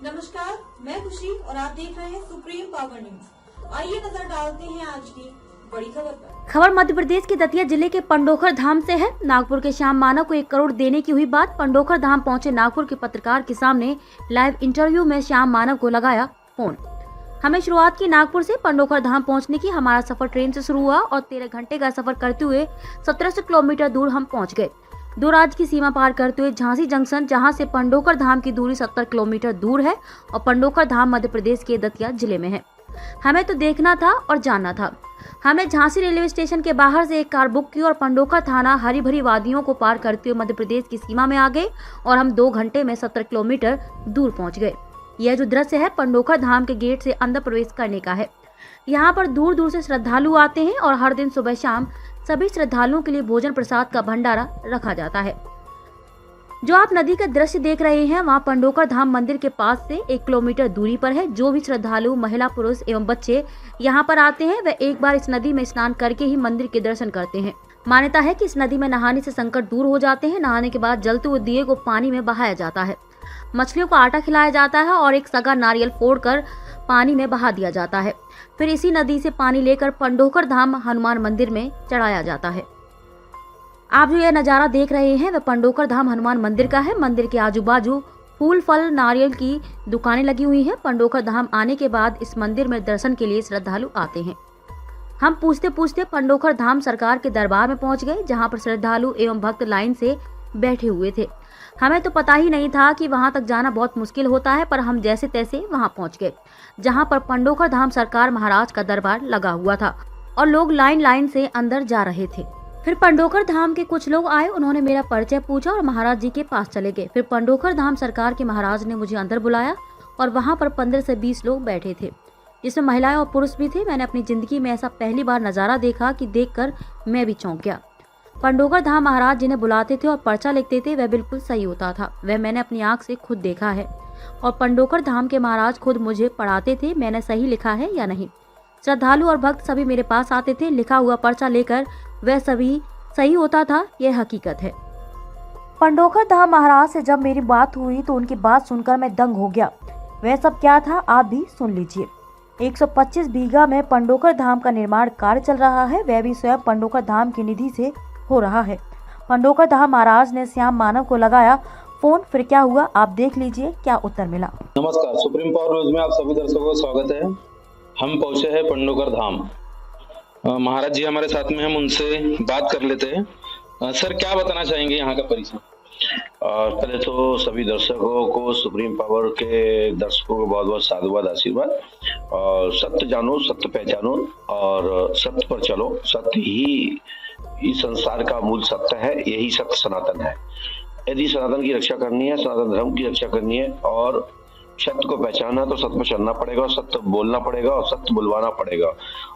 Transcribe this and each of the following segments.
नमस्कार, मैं खुशी और आप देख रहे हैं सुप्रीम पावर न्यूज। आइए नजर डालते हैं आज की बड़ी खबर पर। खबर मध्य प्रदेश के दतिया जिले के पंडोखर धाम से है। नागपुर के श्याम मानव को 1 करोड़ देने की हुई बात। पंडोखर धाम पहुंचे नागपुर के पत्रकार के सामने लाइव इंटरव्यू में श्याम मानव को लगाया फोन। हमें शुरुआत की नागपुर से पंडोखर धाम पहुंचने की। हमारा सफर ट्रेन से शुरू हुआ और 13 घंटे का सफर करते हुए 1700 किलोमीटर दूर हम पहुंच गए। 2 राज्य की सीमा पार करते हुए झांसी जंक्शन, जहां से पंडोखर धाम की दूरी 70 किलोमीटर दूर है और पंडोखर धाम मध्य प्रदेश के दतिया जिले में है। हमें तो देखना था और जानना था। हमने झांसी रेलवे स्टेशन के बाहर से एक कार बुक की और पंडोखर थाना हरी भरी वादियों को पार करते हुए मध्य प्रदेश की सीमा में आ गए और हम 2 घंटे में 70 किलोमीटर दूर पहुंच गए। यह जो दृश्य है पंडोखर धाम के गेट से अंदर प्रवेश करने का है। यहाँ पर दूर दूर से श्रद्धालु आते हैं और हर दिन सुबह शाम सभी श्रद्धालुओं के लिए भोजन प्रसाद का भंडारा रखा जाता है। जो आप नदी का दृश्य देख रहे हैं वहाँ पंडोखर धाम मंदिर के पास से 1 किलोमीटर दूरी पर है। जो भी श्रद्धालु महिला, पुरुष एवं बच्चे यहाँ पर आते हैं वह एक बार इस नदी में स्नान करके ही मंदिर के दर्शन करते हैं। मान्यता है कि इस नदी में नहाने से संकट दूर हो जाते हैं। नहाने के बाद जलते हुए दिए को पानी में बहाया जाता है। मछलियों को आटा खिलाया जाता है और एक सगा नारियल फोड़कर पानी में बहा दिया जाता है। फिर इसी नदी से पानी लेकर पंडोखर धाम हनुमान मंदिर में चढ़ाया जाता है। आप जो यह नज़ारा देख रहे हैं वह पंडोखर धाम हनुमान मंदिर का है। मंदिर के आजू बाजू फूल, फल, नारियल की दुकानें लगी हुई हैं। पंडोखर धाम आने के बाद इस मंदिर में दर्शन के लिए श्रद्धालु आते हैं। हम पूछते पूछते पंडोखर धाम सरकार के दरबार में पहुंच गए, जहां पर श्रद्धालु एवं भक्त लाइन से बैठे हुए थे। हमें तो पता ही नहीं था कि वहां तक जाना बहुत मुश्किल होता है, पर हम जैसे तैसे वहां पहुंच गए, जहां पर पंडोखर धाम सरकार महाराज का दरबार लगा हुआ था और लोग लाइन से अंदर जा रहे थे। फिर पंडोखर धाम के कुछ लोग आए, उन्होंने मेरा परिचय पूछा और महाराज जी के पास चले गए। फिर पंडोखर धाम सरकार के महाराज ने मुझे अंदर बुलाया और वहाँ पर 15 से 20 लोग बैठे थे, जिसमें महिलाएं और पुरुष भी थे। मैंने अपनी जिंदगी में ऐसा पहली बार नज़ारा देखा कि देखकर मैं भी चौंक गया। पंडोखर धाम महाराज जिन्हें बुलाते थे और पर्चा लिखते थे वह बिल्कुल सही होता था। वह मैंने अपनी आँख से खुद देखा है और पंडोखर धाम के महाराज खुद मुझे पढ़ाते थे मैंने सही लिखा है या नहीं। श्रद्धालु और भक्त सभी मेरे पास आते थे, लिखा हुआ पर्चा लेकर। वह सभी सही होता था, यह हकीकत है। पंडोखर धाम महाराज से जब मेरी बात हुई तो उनकी बात सुनकर मैं दंग हो गया। वह सब क्या था आप भी सुन लीजिए। 125 बीघा में पंडोखर धाम का निर्माण कार्य चल रहा है, वह भी स्वयं पंडोखर धाम की निधि से हो रहा है। पंडोखर धाम महाराज ने श्याम मानव को लगाया फोन। फिर क्या हुआ आप देख लीजिए क्या उत्तर मिला। नमस्कार, सुप्रीम पावर न्यूज में आप सभी दर्शकों का स्वागत है। हम पहुंचे हैं पंडोखर धाम। महाराज जी हमारे साथ में, हम उनसे बात कर लेते हैं। सर क्या बताना चाहेंगे यहाँ का परिचय? पहले तो सभी दर्शकों को, सुप्रीम पावर के दर्शकों को बहुत बहुत साधुवाद, आशीर्वाद। और सत्य जानो, सत्य पहचानो और सत्य पर चलो। सत्य ही इस संसार का मूल सत्य है, यही सत्य सनातन है। यदि सनातन की रक्षा करनी है, सनातन धर्म की रक्षा करनी है और सत्य को पहचानना तो सत्य पर चलना पड़ेगा और सत्य बोलना पड़ेगा और सत्य बुलवाना पड़ेगा।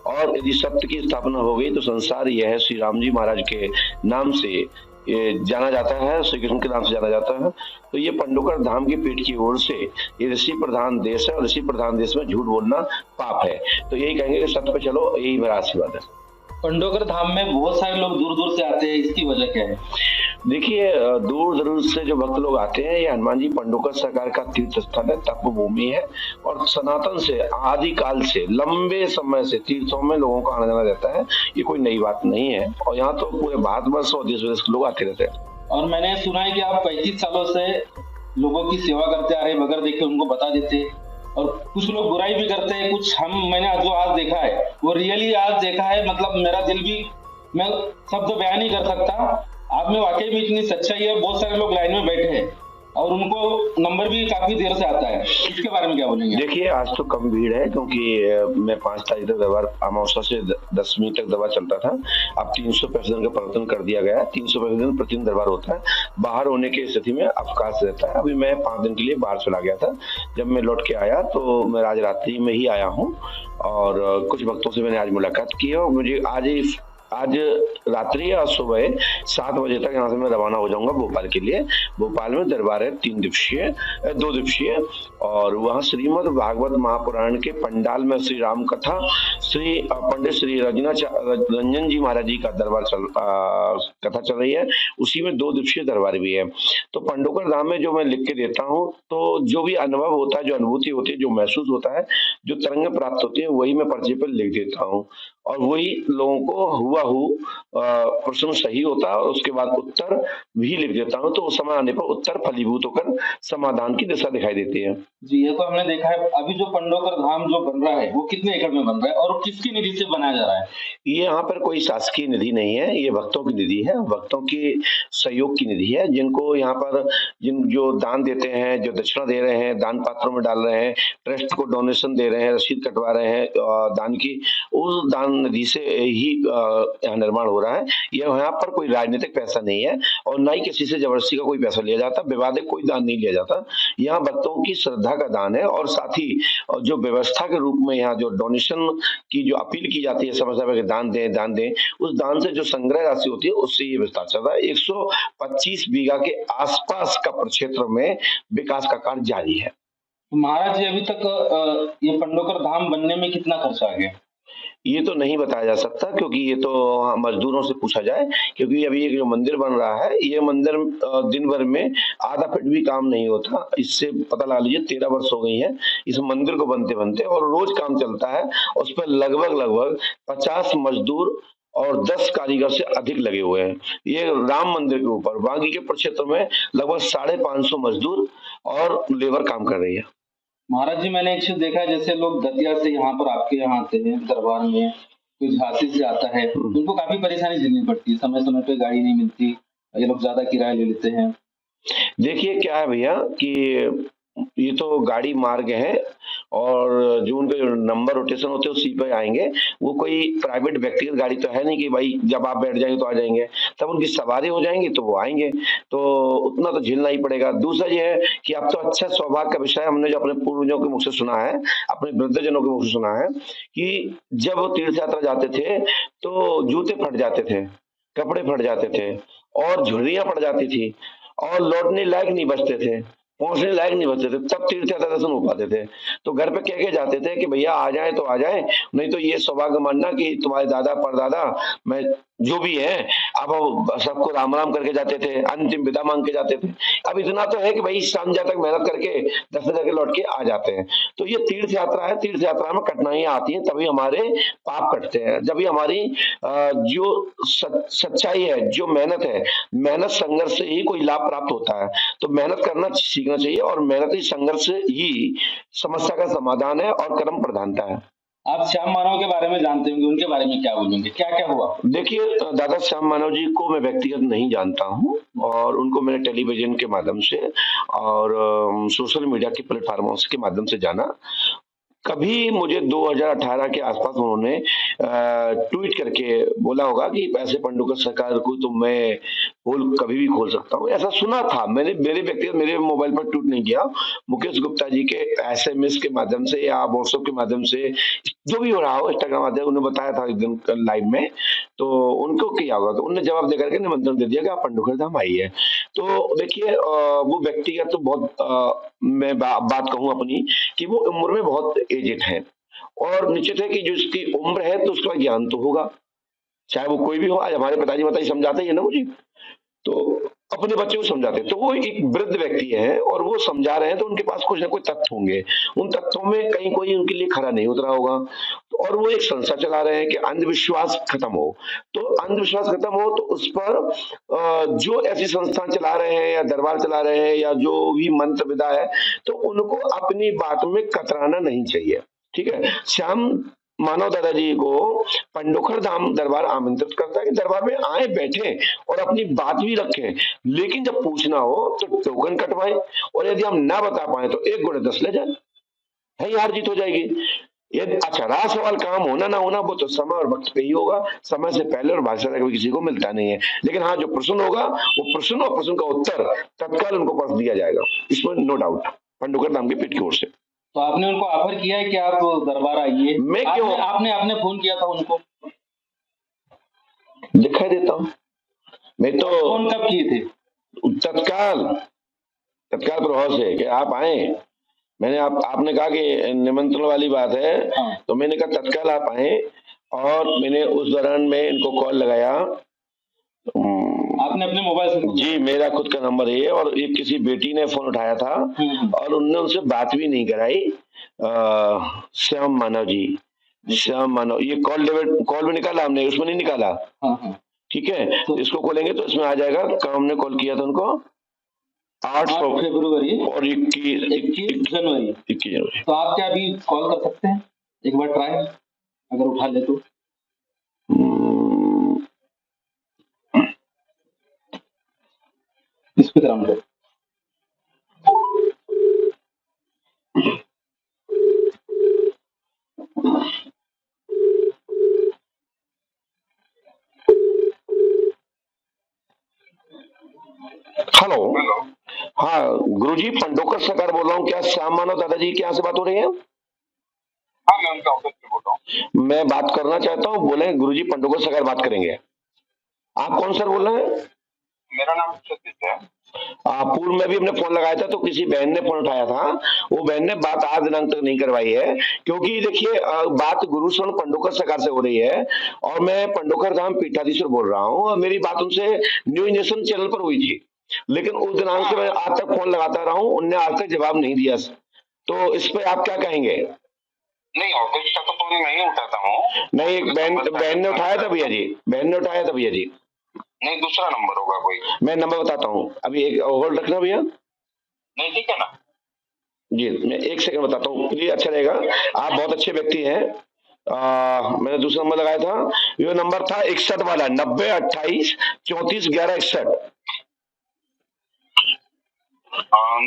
और यदि सत्य की स्थापना हो गई तो संसार यह श्री राम जी महाराज के नाम से जाना जाता है, श्री कृष्ण के नाम से जाना जाता है। तो ये पंडोखर धाम की पीठ की ओर से ये ऋषि प्रधान देश है और ऋषि प्रधान देश में झूठ बोलना पाप है। तो यही कहेंगे कि सत्य पे चलो, यही मेरा आशीर्वाद है। पंडोखर धाम में बहुत सारे लोग दूर दूर से आते हैं, इसकी वजह क्या है? देखिए, दूर दूर से जो भक्त लोग आते हैं, ये हनुमान जी पंडोखर सरकार का तीर्थ स्थल है, तपोभूमि है और सनातन से आदि काल से लंबे समय से तीर्थों में लोगों का आना जाना रहता है। ये कोई नई बात नहीं है और यहाँ तो पूरे भारतवर्ष और देश विदेश के लोग आते रहते हैं। और मैंने सुना है कि आप 35 सालों से लोगों की सेवा करते आ रहे, बगैर देखे उनको बता देते और कुछ लोग बुराई भी करते हैं। कुछ मैंने जो आज देखा है वो रियली आज देखा है, मतलब मेरा दिल भी, मैं शब्द बयान नहीं कर सकता। आप में वाकई में इतनी सच्चाई है। बहुत सारे लोग लाइन में बैठे हैं और उनको नंबर भी काफी देर से आता है, इसके बारे में क्या बोलेंगे? देखिए, आज तो कम भीड़ है क्योंकि मैं 5 तारीख तक दरबार, अमावस्या से 10वीं तक दरबार चलता था। अब 365 दिन का परिवर्तन कर दिया गया है। 365 दिन प्रतिदिन दरबार होता है। बाहर होने की स्थिति में अवकाश रहता है। अभी मैं 5 दिन के लिए बाहर चला गया था। जब मैं लौट के आया तो मैं आज रात्रि में ही आया हूँ और कुछ भक्तों से मैंने आज मुलाकात की है और मुझे आज ही आज रात्रि या सुबह 7 बजे तक यहाँ से मैं रवाना हो जाऊंगा भोपाल के लिए। भोपाल में दरबार है 2 दिवसीय और वहाँ श्रीमद् भागवत महापुराण के पंडाल में श्री राम कथा श्री पंडित श्री रंजन जी महाराज जी का दरबार कथा चल रही है। उसी में 2 दिवसीय दरबार भी है। तो पंडोकर धाम में जो मैं लिख के देता हूँ, तो जो भी अनुभव होता है, जो अनुभूति होती है, जो महसूस होता है, जो तरंगें प्राप्त होती है, वही मैं पर्चे पर लिख देता हूँ और वही लोगों को हुबहू प्रश्न सही होता है और उसके बाद उत्तर भी लिख देता हूँ। तो समय आने पर उत्तर फलीभूत होकर समाधान की दिशा दिखाई देती है। जी, ये तो हमने देखा है। अभी जो पंडोकर धाम जो बन रहा है वो कितने एकड़ में बन रहा है और किसकी निधि से बनाया जा रहा है? ये यहाँ पर कोई शासकीय निधि नहीं है, ये भक्तों की निधि है, भक्तों की सहयोग की निधि है। जिनको यहाँ पर जो दान देते हैं, जो दक्षिणा दे रहे हैं, दान पात्रों में डाल रहे हैं, ट्रस्ट को डोनेशन दे रहे हैं, रसीद कटवा रहे हैं दान की, उस दान निधि से ही यहाँ निर्माण हो रहा है। ये यहाँ पर कोई राजनीतिक पैसा नहीं है और न ही किसी से जबरदस्ती का कोई पैसा लिया जाता, विवादित कोई दान नहीं लिया जाता। यहाँ भक्तों की श्रद्धा का दान है और साथ ही जो व्यवस्था के रूप में यहाँ जो डोनेशन की जो अपील की जाती है, समय समय दान दें, उस दान से जो संग्रह राशि होती है उससे ये विस्तार चल रहा है। 125 बीघा के आसपास का प्रक्षेत्र में विकास का कार्य जारी है। महाराज जी, अभी तक ये पंडोकर धाम बनने में कितना खर्चा आ गया? ये तो नहीं बताया जा सकता क्योंकि ये तो मजदूरों से पूछा जाए, क्योंकि अभी एक जो मंदिर बन रहा है, ये मंदिर दिन भर में आधा फीट भी काम नहीं होता। इससे पता लगा लीजिए 13 वर्ष हो गई है इस मंदिर को बनते और रोज काम चलता है। उस पर लगभग 50 मजदूर और 10 कारीगर से अधिक लगे हुए हैं। ये राम मंदिर के ऊपर बागी के प्रक्षेत्र में लगभग 550 मजदूर और लेबर काम कर रही है। महाराज जी, मैंने एक चीज देखा है, जैसे लोग दतिया से यहाँ पर आपके यहाँ आते हैं दरबार में, कोई झांसी से आता है, उनको काफी परेशानी झेलनी पड़ती है, समय समय पे गाड़ी नहीं मिलती, ये लोग ज्यादा किराया ले लेते हैं। देखिए क्या है भैया कि ये तो गाड़ी मार्ग है और जो उनके नंबर रोटेशन होते हैं उसी पे आएंगे। वो कोई प्राइवेट व्यक्तिगत गाड़ी तो है नहीं कि भाई जब आप बैठ जाएंगे तो आ जाएंगे, तब उनकी सवारी हो जाएंगी तो वो आएंगे, तो उतना तो झेलना ही पड़ेगा। दूसरा ये है कि अब तो अच्छा सौभाग्य का विषय हमने जो अपने पूर्वजों के मुख से सुना है, अपने वृद्धजनों के मुख से सुना है कि जब वो तीर्थ यात्रा जाते थे तो जूते फट जाते थे, कपड़े फट जाते थे और झुर्रियां पड़ जाती थी और लौटने लायक नहीं बचते थे, पहुंचने लायक नहीं बचते थे, तब तीर्थ यात्रा दर्शन हो पाते थे। तो घर पे कह के जाते थे कि भैया आ जाए तो आ जाए, नहीं तो ये सौभाग्य मानना कि तुम्हारे दादा परदादा मैं जो भी है, अब सबको राम राम करके जाते थे, अंतिम विदा मांग के जाते थे। अब इतना तो है कि भाई शाम तक मेहनत करके दर्शन करके लौट के आ जाते हैं। तो ये तीर्थ यात्रा है, तीर्थ यात्रा में कठिनाइयां आती हैं, तभी हमारे पाप कटते हैं, जब भी हमारी जो सच्चाई है, जो मेहनत है, मेहनत संघर्ष से ही कोई लाभ प्राप्त होता है। तो मेहनत करना सीखना चाहिए और मेहनत ही संघर्ष ही समस्या का समाधान है और कर्म प्रधानता है। आप श्याम मानव के बारे में जानते होंगे, उनके बारे में क्या बोलेंगे, क्या क्या हुआ? देखिए, दादा श्याम मानव जी को मैं व्यक्तिगत नहीं जानता हूं और उनको मैंने टेलीविजन के माध्यम से और सोशल मीडिया के प्लेटफॉर्मों के माध्यम से जाना। कभी मुझे 2018 के आसपास उन्होंने ट्वीट करके बोला होगा कि ऐसे पंडोकर सरकार को तो मैं पोल कभी भी खोल सकता हूँ, ऐसा सुना था। मैंने मेरे मोबाइल पर ट्वीट नहीं किया, मुकेश गुप्ता जी के SMS के माध्यम से या व्हाट्सएप के माध्यम से, जो भी हो रहा हो, इंस्टाग्राम माध्यम उन्हें बताया था एक दिन लाइव में, तो उनको किया होगा, तो उन्होंने जवाब देकर के निमंत्रण दे दिया कि आप पंडोकर धाम आइए। तो देखिए वो व्यक्तिगत तो बहुत मैं बात कहूँ अपनी कि वो उम्र में बहुत एजेड है और निश्चित है कि जो उसकी उम्र है तो उसका ज्ञान तो होगा, चाहे वो कोई भी हो। आज हमारे पिताजी माताजी समझाते हैं ना मुझे, तो अपने बच्चे को समझाते हैं, तो वो एक वृद्ध व्यक्ति है और वो समझा रहे हैं, तो उनके पास कुछ ना कुछ तथ्य होंगे, उन तथ्यों में कहीं कोई उनके लिए खरा नहीं उतरा होगा और वो एक संस्था चला रहे हैं कि अंधविश्वास खत्म हो। तो अंधविश्वास खत्म हो तो उस पर जो ऐसी संस्था चला रहे हैं या दरबार चला रहे हैं या जो भी मंत्र विदा है, तो उनको अपनी बात में कतराना नहीं चाहिए। ठीक है, श्याम मानव दादाजी को पंडोकर धाम दरबार आमंत्रित करता है कि दरबार में आए, बैठे और अपनी बात भी रखें, लेकिन जब पूछना हो तो टोकन कटवाएं और यदि हम ना बता पाए तो 1 गुणे 10 ले जाए, है हार जीत हो जाएगी। यदि अच्छा रहा सवाल काम होना ना होना, वो तो समय और वक्त पे ही होगा, समय से पहले और भाषा कभी किसी को मिलता नहीं है। लेकिन हाँ, जो प्रश्न होगा वो प्रश्न और प्रश्न का उत्तर तत्काल उनको पास दिया जाएगा, इसमें नो डाउट, पंडोकर धाम की पीठ की ओर से। तो आपने उनको ऑफर किया है कि आप दरबार आइए? मैं क्यों? आपने फोन किया था उनको? दिखाई देता हूँ मैं तो। फोन कब किए थे? तत्काल प्रभाव से कि आप आए। मैंने आपने कहा कि निमंत्रण वाली बात है, हाँ। तो मैंने कहा तत्काल आप आए, और मैंने उस दौरान में इनको कॉल लगाया। आपने अपने मोबाइल से? जी, मेरा खुद का नंबर है, और एक किसी बेटी ने फोन उठाया था और उनने उनसे बात भी नहीं कराई। श्याम मानव जी, श्याम मानव, ये कॉल में निकाला हमने, उसमें नहीं निकाला। हाँ। ठीक है, तो इसको खोलेंगे तो इसमें आ जाएगा। कब हमने कॉल किया था उनको? 8 फरवरी और 21 जनवरी। तो आप क्या अभी कॉल कर सकते हैं? एक बार ट्राई, अगर उठा ले तो। स्पीकर ऑन करो। हेलो, हाँ गुरुजी, पंडोकर सरकार बोल रहा हूँ। क्या श्याम मानव दादाजी के यहाँ से बात हो रही है? हाँ, मैं उनके ऑफिस से बोल रहा हूँ। मैं बात करना चाहता हूँ। बोले गुरुजी पंडोकर सरकार बात करेंगे। आप कौन सर बोल रहे हैं? मेरा नाम सतीश है। पूर्व में भी हमने फोन लगाया था, तो किसी बहन ने फोन उठाया था। वो बहन ने बात आज दिनांक तक नहीं करवाई है, क्योंकि देखिए बात गुरुस्वर्ण पंडोकर सरकार से हो रही है, और मैं पंडोकर धाम पीठाधीश्वर बोल रहा हूँ। और मेरी बात उनसे न्यू नेशन चैनल पर हुई थी, लेकिन उस दिनांक से मैं आज तक फोन लगाता रहा हूँ, उनने आज तक जवाब नहीं दिया। तो इस पे आप क्या कहेंगे? नहीं, ऑफिस का तो फोन नहीं उठाता हूँ। नहीं, बहन ने उठाया था भैया जी, बहन ने उठाया था भैया जी। नहीं, दूसरा नंबर होगा कोई। मैं नंबर बताता हूँ, अभी एक होल्ड रखना भैया। नहीं, ठीक है ना जी, मैं 1 सेकंड बताता हूँ, प्लीज, अच्छा रहेगा। आप बहुत अच्छे व्यक्ति हैं। मैंने दूसरा नंबर लगाया था, ये नंबर था 61 वाला, 90 28 34 11 61,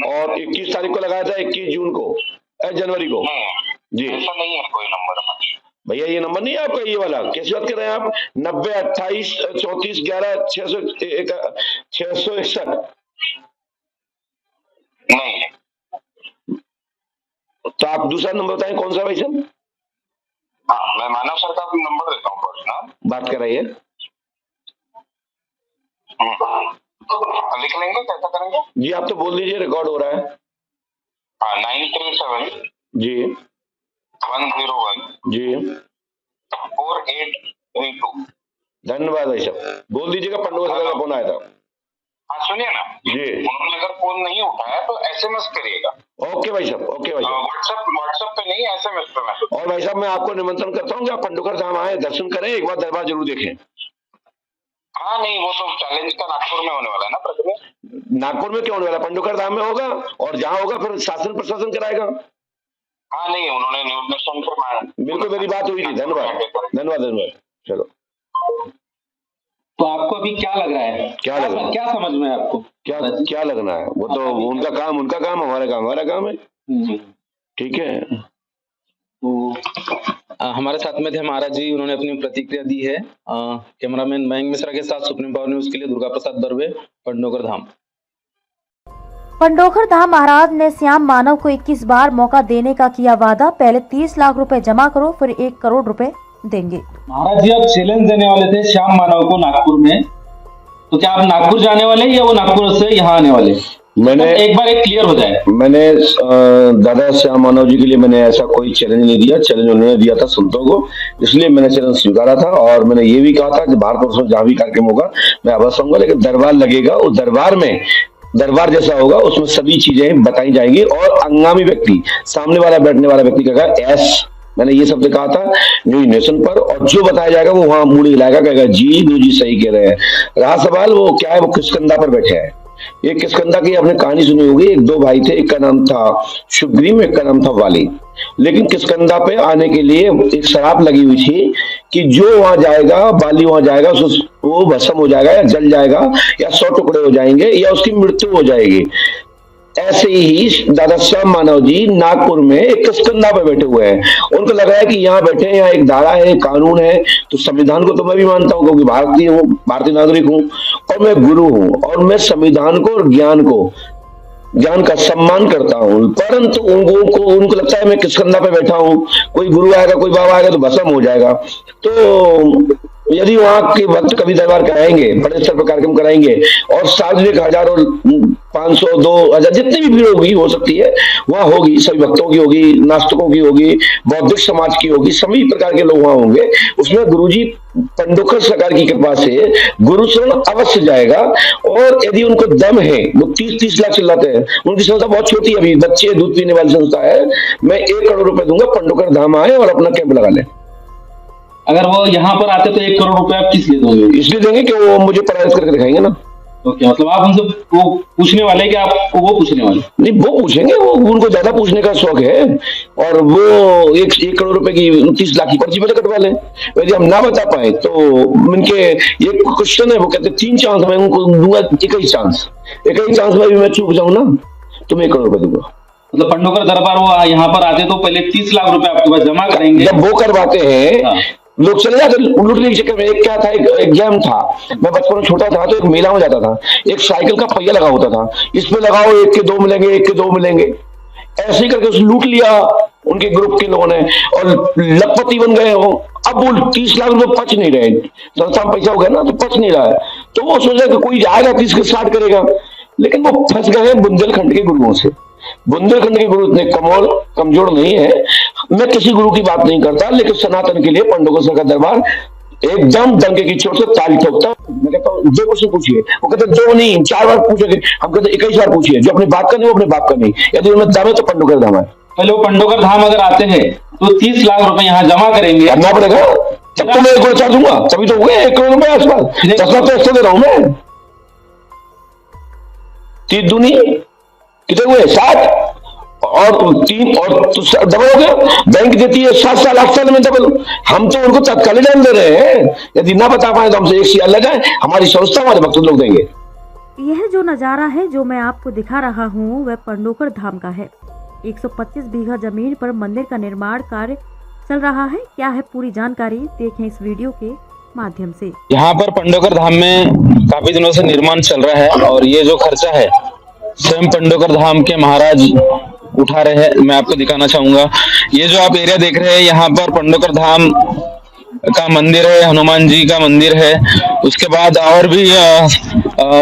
और 21 तारीख को लगाया था, 21 जून को, जनवरी को। जी, ऐसा नहीं है कोई नंबर। भैया ये नंबर नहीं है आपका, ये वाला? कैसी बात कर रहे हैं आप? 90 28 34 11 661। नहीं है। तो आप दूसरा नंबर बताएं, कौन सा भाई साहब? हाँ, मैं मानव सर का नंबर देता हूँ पर्सनल। बात कराइए। लिख लेंगे, कैसा करेंगे? जी, आप तो बोल दीजिए, रिकॉर्ड हो रहा है। हाँ, 937 जी 101 जी 4832। धन्यवाद भाई साहब, बोल दीजिएगा पंडोकर सरकार का फोन आया था। हाँ, सुनिए ना जी, उन्होंने अगर फोन नहीं उठाया तो SMS करिएगा। ओके भाई साहब, ओके भाई साहब। व्हाट्सएप पे नहीं, SMS पे मैसेज। और भाई साहब, मैं आपको निमंत्रण करता हूँ कि आप पंडोकर धाम आए, दर्शन करें, एक बार दरबार जरूर देखें। हाँ, नहीं, वो तो चैलेंज का नागपुर में होने वाला है ना प्रक्रिया। नागपुर में क्यों होने वाला? पंडोकर धाम में होगा, और जहाँ होगा फिर शासन प्रशासन कराएगा। हाँ, नहीं, उन्होंने न्यूज नेशन पे बिल्कुल, मेरी बात हुई थी। धन्यवाद धन्यवाद धन्यवाद। चलो, तो आपको अभी क्या लग रहा है? क्या लग रहा है? क्या समझ में है आपको? क्या लगना है? वो तो उनका काम, हमारा काम है। ठीक है। तो हमारे साथ में थे महाराज जी, उन्होंने अपनी प्रतिक्रिया दी है। कैमरामैन मयंक मिश्रा के साथ सुप्रीम पावर न्यूज के लिए दुर्गा प्रसाद बर्वे, पंडोकर धाम। पंडोकर धाम महाराज ने श्याम मानव को 21 बार मौका देने का किया वादा। पहले 30 लाख रुपए जमा करो, फिर 1 करोड़ रुपए देंगे। महाराज जी, आप चैलेंज देने वाले थे श्याम मानव को नागपुर में, तो क्या आप नागपुर जाने वाले या वो नागपुर से यहाँ आने वाले? मैंने एक बार एक क्लियर हो जाए। मैंने दादा श्याम मानव जी के लिए मैंने ऐसा कोई चैलेंज नहीं दिया। चैलेंज उन्होंने दिया था संतों को, इसलिए मैंने चैलेंज स्वीकारा था। और मैंने ये भी कहा था कि भारत वर्ष में जहाँ भी कार्यक्रम होगा मैं अवश्य आऊंगा, लेकिन दरबार लगेगा, उस दरबार में दरबार जैसा होगा, उसमें सभी चीजें बताई जाएंगी। और अंगामी व्यक्ति, सामने वाला बैठने वाला व्यक्ति कहेगा एस, मैंने ये शब्द कहा था न्यूज नेशन पर, और जो बताया जाएगा वो वहां मुड़ी हिलाएगा, कहेगा जी गुरु जी सही कह रहे हैं। रहा सवाल वो क्या है, वो किसकंधा पर बैठे हैं। एक किसकंधा की आपने कहानी सुनी होगी, एक दो भाई थे, एक का नाम था सुग्रीव, एक का नाम था वाली। लेकिन किसकंधा पे आने के लिए एक शराब लगी हुई थी कि जो वहां जाएगा, वाली वहां जाएगा, वो भस्म हो जाएगा, या जल जाएगा, या 100 टुकड़े हो जाएंगे, या उसकी मृत्यु हो जाएगी। ऐसे ही दादा श्याम मानव जी नागपुर में एक किसकंधा पे बैठे हुए हैं। उनको लग रहा है कि यहाँ बैठे हैं, यहाँ एक धारा है, कानून है, तो संविधान को तो मैं भी मानता हूँ, क्योंकि भारतीय हूँ, भारतीय नागरिक हूँ, और मैं गुरु हूँ, और मैं संविधान को और ज्ञान का सम्मान करता हूँ। परंतु उनको लगता है मैं किसकंधा पे बैठा हूँ, कोई गुरु आएगा, कोई बाबा आएगा तो भस्म हो जाएगा। तो यदि वहाँ के भक्त कभी दरबार कराएंगे, बड़े स्तर पर कार्यक्रम कराएंगे और सार्वजनिक हजारों 500 2000 जितनी भी भीड़ होगी हो सकती है वहाँ होगी, सभी भक्तों की होगी, नास्तिकों की होगी, बौद्धिक समाज की होगी, सभी प्रकार के लोग वहाँ होंगे। उसमें गुरुजी पंडोखर सरकार की कृपा से गुरुशरण अवश्य जाएगा। और यदि उनको दम है, वो 30-30 लाख चिल्लाते हैं, उनकी संस्था बहुत छोटी है, अभी बच्चे दूध पीने वाली संस्था है, मैं 1 करोड़ रुपए दूंगा, पंडोखर धाम आए और अपना कैंप लगा ले। अगर वो यहाँ पर आते तो 1 करोड़ रुपए आप किस लिए दोगे? इसलिए देंगे कि वो मुझे पराजित करके दिखाएंगे ना। ओके, मतलब आप उनसे वो पूछने वाले कि आपको वो पूछने वाले? नहीं, वो पूछेंगे, वो उनको ज्यादा पूछने का शौक है और वो 1 करोड़ रुपए की 30 लाख की पर्ची पहले कटवा लें। यदि हम ना बता पाए तो उनके ये क्वेश्चन है, वो कहते 3 चांस, मैं उनको दूंगा 21 चांस, 21 चांस में भी मैं चूक जाऊं ना तो मैं 1 करोड़ रुपए दूंगा। मतलब पंडोकर दरबार वो यहाँ पर आते तो पहले 30 लाख रुपए आपके पास जमा करेंगे। जब वो करवाते हैं हाँ। लोग चले जाते लूटने के चक्कर में। एक क्या था, एक गेम था, मैं बचपन में छोटा था तो एक मेला में जाता था, एक साइकिल का पहिया लगा होता था, इस पे लगाओ 1 के 2 मिलेंगे, 1 के 2 मिलेंगे, ऐसे ही करके लूट लिया उनके ग्रुप के लोगों ने और लखपति बन गए हो। अब वो 30 लाख रुपए पच नहीं रहे, संस्था में पैसा हो गया ना तो पच नहीं रहा है, तो वो सोचा कि कोई आएगा 30 के 60 करेगा, लेकिन वो फंस गए हैं बुंदेलखंड के गुरुओं से। बुंदेलखंड के गुरु इतने कमजोर नहीं है। मैं किसी गुरु की बात नहीं करता, लेकिन सनातन के लिए पंडोकर सर का दरबार एकदम डंके की चोट से ताली ठोकता। मैं कहता हूँ 2 क्वेश्चन पूछिए, वो कहते 2 नहीं 4 बार पूछेंगे, हम कहते 21 बार पूछिए, जो अपनी बात का नहीं वो अपनी बात का नहीं, यदि उन्हें दम है तो पंडोकर धाम है। पहले वो पंडोकर धाम अगर आते हैं तो 30 लाख रुपए यहाँ जमा करेंगे, करना पड़ेगा, तब तो मैं 1 करोड़ चार दूंगा, तभी तो हो गए 1 करोड़ रुपए आसपास। 10 लाख तो ऐसे दे रहा हूं मैं, 3 दूनी कितने हुए 7 और 3 और डबल हो गया। बैंक देती है 7 साल 8 साल में डबल, हम तो उनको तत्काल जान दे रहे हैं। यदि ना बता पाए तो हमसे 1 CR लगाए, हमारी संस्था हमारे भक्त लोग देंगे। यह जो नज़ारा है जो मैं आपको दिखा रहा हूँ वह पंडोकर धाम का है। 125 बीघा जमीन पर मंदिर का निर्माण कार्य चल रहा है। क्या है पूरी जानकारी, देखें इस वीडियो के माध्यम से। यहाँ पर पंडोकर धाम में काफी दिनों से निर्माण चल रहा है और ये जो खर्चा है स्वयं पंडोकर धाम के महाराज उठा रहे हैं। मैं आपको दिखाना चाहूंगा, ये जो आप एरिया देख रहे हैं यहाँ पर पंडोकर धाम का मंदिर है, हनुमान जी का मंदिर है, उसके बाद और भी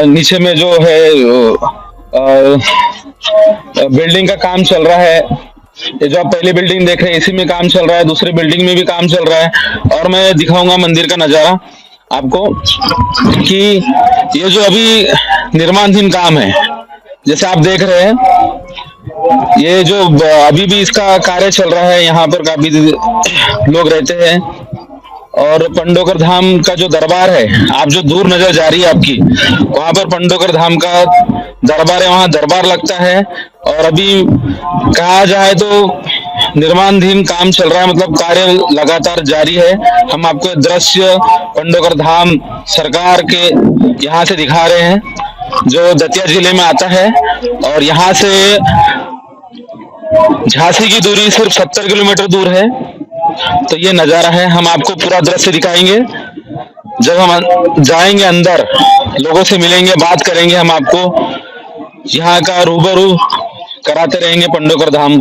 नीचे में जो है बिल्डिंग का काम चल रहा है। ये जो आप पहली बिल्डिंग देख रहे हैं इसी में काम चल रहा है, दूसरी बिल्डिंग में भी काम चल रहा है। और मैं दिखाऊंगा मंदिर का नजारा आपको कि ये जो अभी निर्माणाधीन काम है, जैसे आप देख रहे हैं ये जो अभी भी इसका कार्य चल रहा है, यहाँ पर काफी लोग रहते हैं। और पंडोकर धाम का जो दरबार है, आप जो दूर नजर जा रही है आपकी, वहां पर पंडोकर धाम का दरबार है, वहां दरबार लगता है। और अभी कहा जाए तो निर्माणाधीन काम चल रहा है, मतलब कार्य लगातार जारी है। हम आपको दृश्य पंडोकर धाम सरकार के यहाँ से दिखा रहे हैं, जो दतिया जिले में आता है। और यहाँ से झांसी की दूरी सिर्फ 70 किलोमीटर दूर है। तो ये नजारा है, हम आपको पूरा दृश्य दिखाएंगे। जब हम जाएंगे अंदर, लोगों से मिलेंगे, बात करेंगे, हम आपको यहाँ का रूबरू कराते रहेंगे। पंडोकर धाम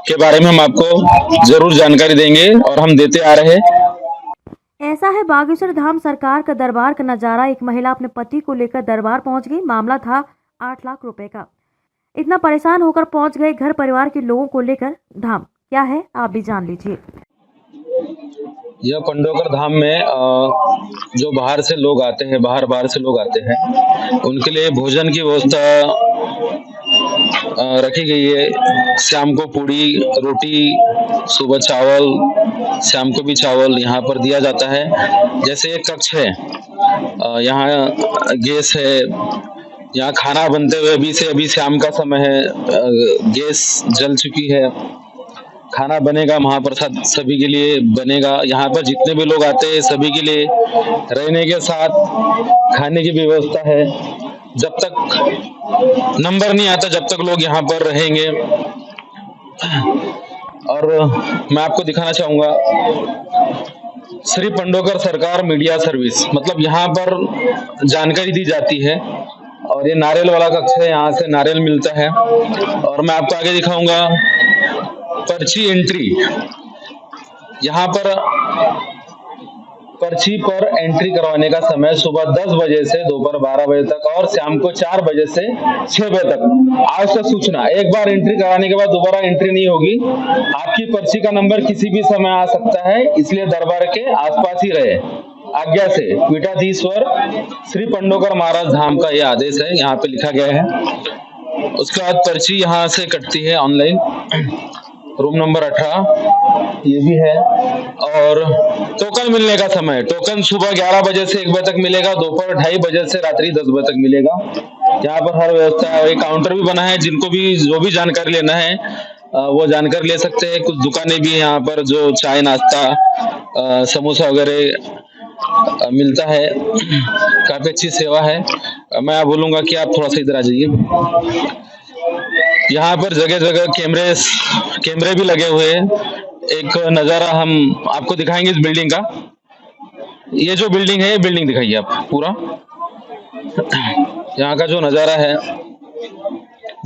के बारे में हम आपको जरूर जानकारी देंगे और हम देते आ रहे हैं। ऐसा है बागेश्वर धाम सरकार का दरबार का नजारा। एक महिला अपने पति को लेकर दरबार पहुंच गई। मामला था 8 लाख रुपए का। इतना परेशान होकर पहुंच गए घर परिवार के लोगों को लेकर धाम। क्या है आप भी जान लीजिए। यह पंडोकर धाम में जो बाहर से लोग आते हैं, बाहर से लोग आते हैं, उनके लिए भोजन की व्यवस्था रखी गई है। शाम को पूड़ी रोटी, सुबह चावल, शाम को भी चावल यहाँ पर दिया जाता है। जैसे एक कक्ष है, यहाँ गैस है, यहाँ खाना बनते हुए अभी शाम का समय है, गैस जल चुकी है, खाना बनेगा, महाप्रसाद सभी के लिए बनेगा। यहाँ पर जितने भी लोग आते हैं सभी के लिए रहने के साथ खाने की व्यवस्था है। जब तक नंबर नहीं आता जब तक लोग यहाँ पर रहेंगे। और मैं आपको दिखाना चाहूंगा श्री पंडोकर सरकार मीडिया सर्विस, मतलब यहाँ पर जानकारी दी जाती है। और ये नारियल वाला कक्ष है, यहाँ से नारियल मिलता है। और मैं आपको आगे दिखाऊंगा पर्ची एंट्री। यहाँ पर पर्ची पर एंट्री करवाने का समय सुबह 10 बजे से दोपहर 12 बजे तक और शाम को 4 बजे से 6 बजे तक। आवश्यक सूचना, एक बार एंट्री कराने के बाद दोबारा एंट्री नहीं होगी। आपकी पर्ची का नंबर किसी भी समय आ सकता है, इसलिए दरबार के आसपास ही रहे। आज्ञा से पीठाधीश्वर श्री पंडोकर महाराज धाम का यह आदेश है, यहाँ पे लिखा गया है। उसके बाद पर्ची यहाँ से कटती है ऑनलाइन। रूम नंबर 18 ये भी है। और टोकन मिलने का समय, टोकन सुबह 11 बजे से 1 बजे तक मिलेगा, दोपहर 2:30 बजे से रात्रि 10 बजे तक मिलेगा। यहाँ पर हर व्यवस्था है। एक काउंटर भी बना है, जिनको भी जो भी जानकारी लेना है वो जानकारी ले सकते हैं। कुछ दुकानें भी यहाँ पर जो चाय नाश्ता समोसा वगैरह मिलता है। काफी अच्छी सेवा है। मैं बोलूंगा कि आप थोड़ा सा इधर आ जाइए। यहाँ पर जगह जगह कैमरे भी लगे हुए हैं। एक नजारा हम आपको दिखाएंगे इस बिल्डिंग का। ये जो बिल्डिंग है, ये बिल्डिंग दिखाइए आप पूरा। यहाँ का जो नजारा है,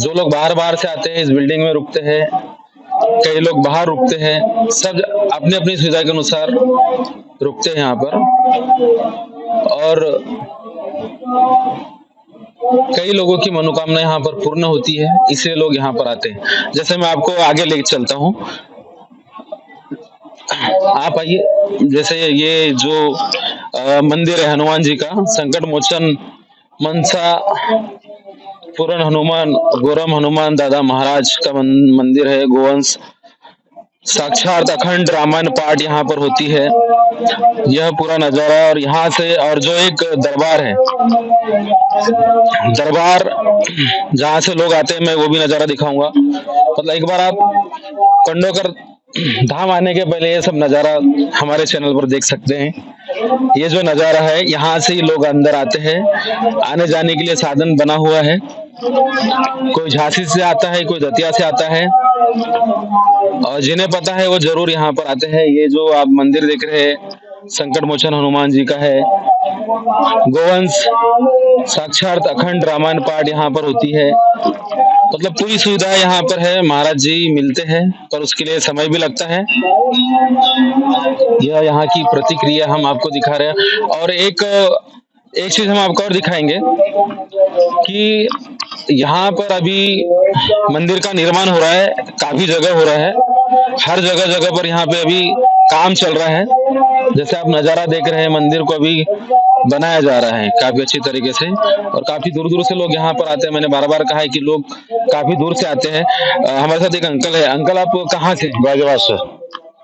जो लोग बाहर से आते हैं इस बिल्डिंग में रुकते हैं, कई लोग बाहर रुकते हैं, सब अपनी अपनी सुविधा के अनुसार रुकते हैं यहाँ पर। और कई लोगों की मनोकामना यहाँ पर पूर्ण होती है, इसलिए लोग यहाँ पर आते हैं। जैसे मैं आपको आगे लेके चलता हूँ, आप आइए। जैसे ये जो मंदिर है हनुमान जी का, संकट मोचन मनसा पूर्ण हनुमान गोरम हनुमान दादा महाराज का मंदिर है। गोवंश साक्षात अखंड रामायण पाठ यहाँ पर होती है। यह पूरा नजारा। और यहाँ से और जो एक दरबार है, दरबार जहाँ से लोग आते हैं, मैं वो भी नजारा दिखाऊंगा। मतलब एक बार आप पंडोकर धाम आने के पहले ये सब नजारा हमारे चैनल पर देख सकते हैं। ये जो नजारा है, यहाँ से ही लोग अंदर आते हैं। आने जाने के लिए साधन बना हुआ है। कोई झांसी से आता है, कोई दतिया से आता है, और जिन्हें पता है वो जरूर यहाँ पर आते हैं। ये जो आप मंदिर देख रहे हैं, संकट मोचन हनुमान जी का है। गोवंश साक्षात अखंड रामायण पाठ यहाँ पर होती है। मतलब पूरी सुविधा यहाँ पर है। महाराज जी मिलते हैं, पर उसके लिए समय भी लगता है। यह यहाँ की प्रतिक्रिया हम आपको दिखा रहे हैं। और एक चीज हम आपको और दिखाएंगे कि यहाँ पर अभी मंदिर का निर्माण हो रहा है, काफी जगह हो रहा है। हर जगह पर यहाँ पे अभी काम चल रहा है। जैसे आप नजारा देख रहे हैं, मंदिर को अभी बनाया जा रहा है काफी अच्छी तरीके से। और काफी दूर दूर से लोग यहाँ पर आते हैं। मैंने बार बार कहा है कि लोग काफी दूर से आते हैं। हमारे साथ एक अंकल है। अंकल, आप कहाँ से? गाजियाबाद से।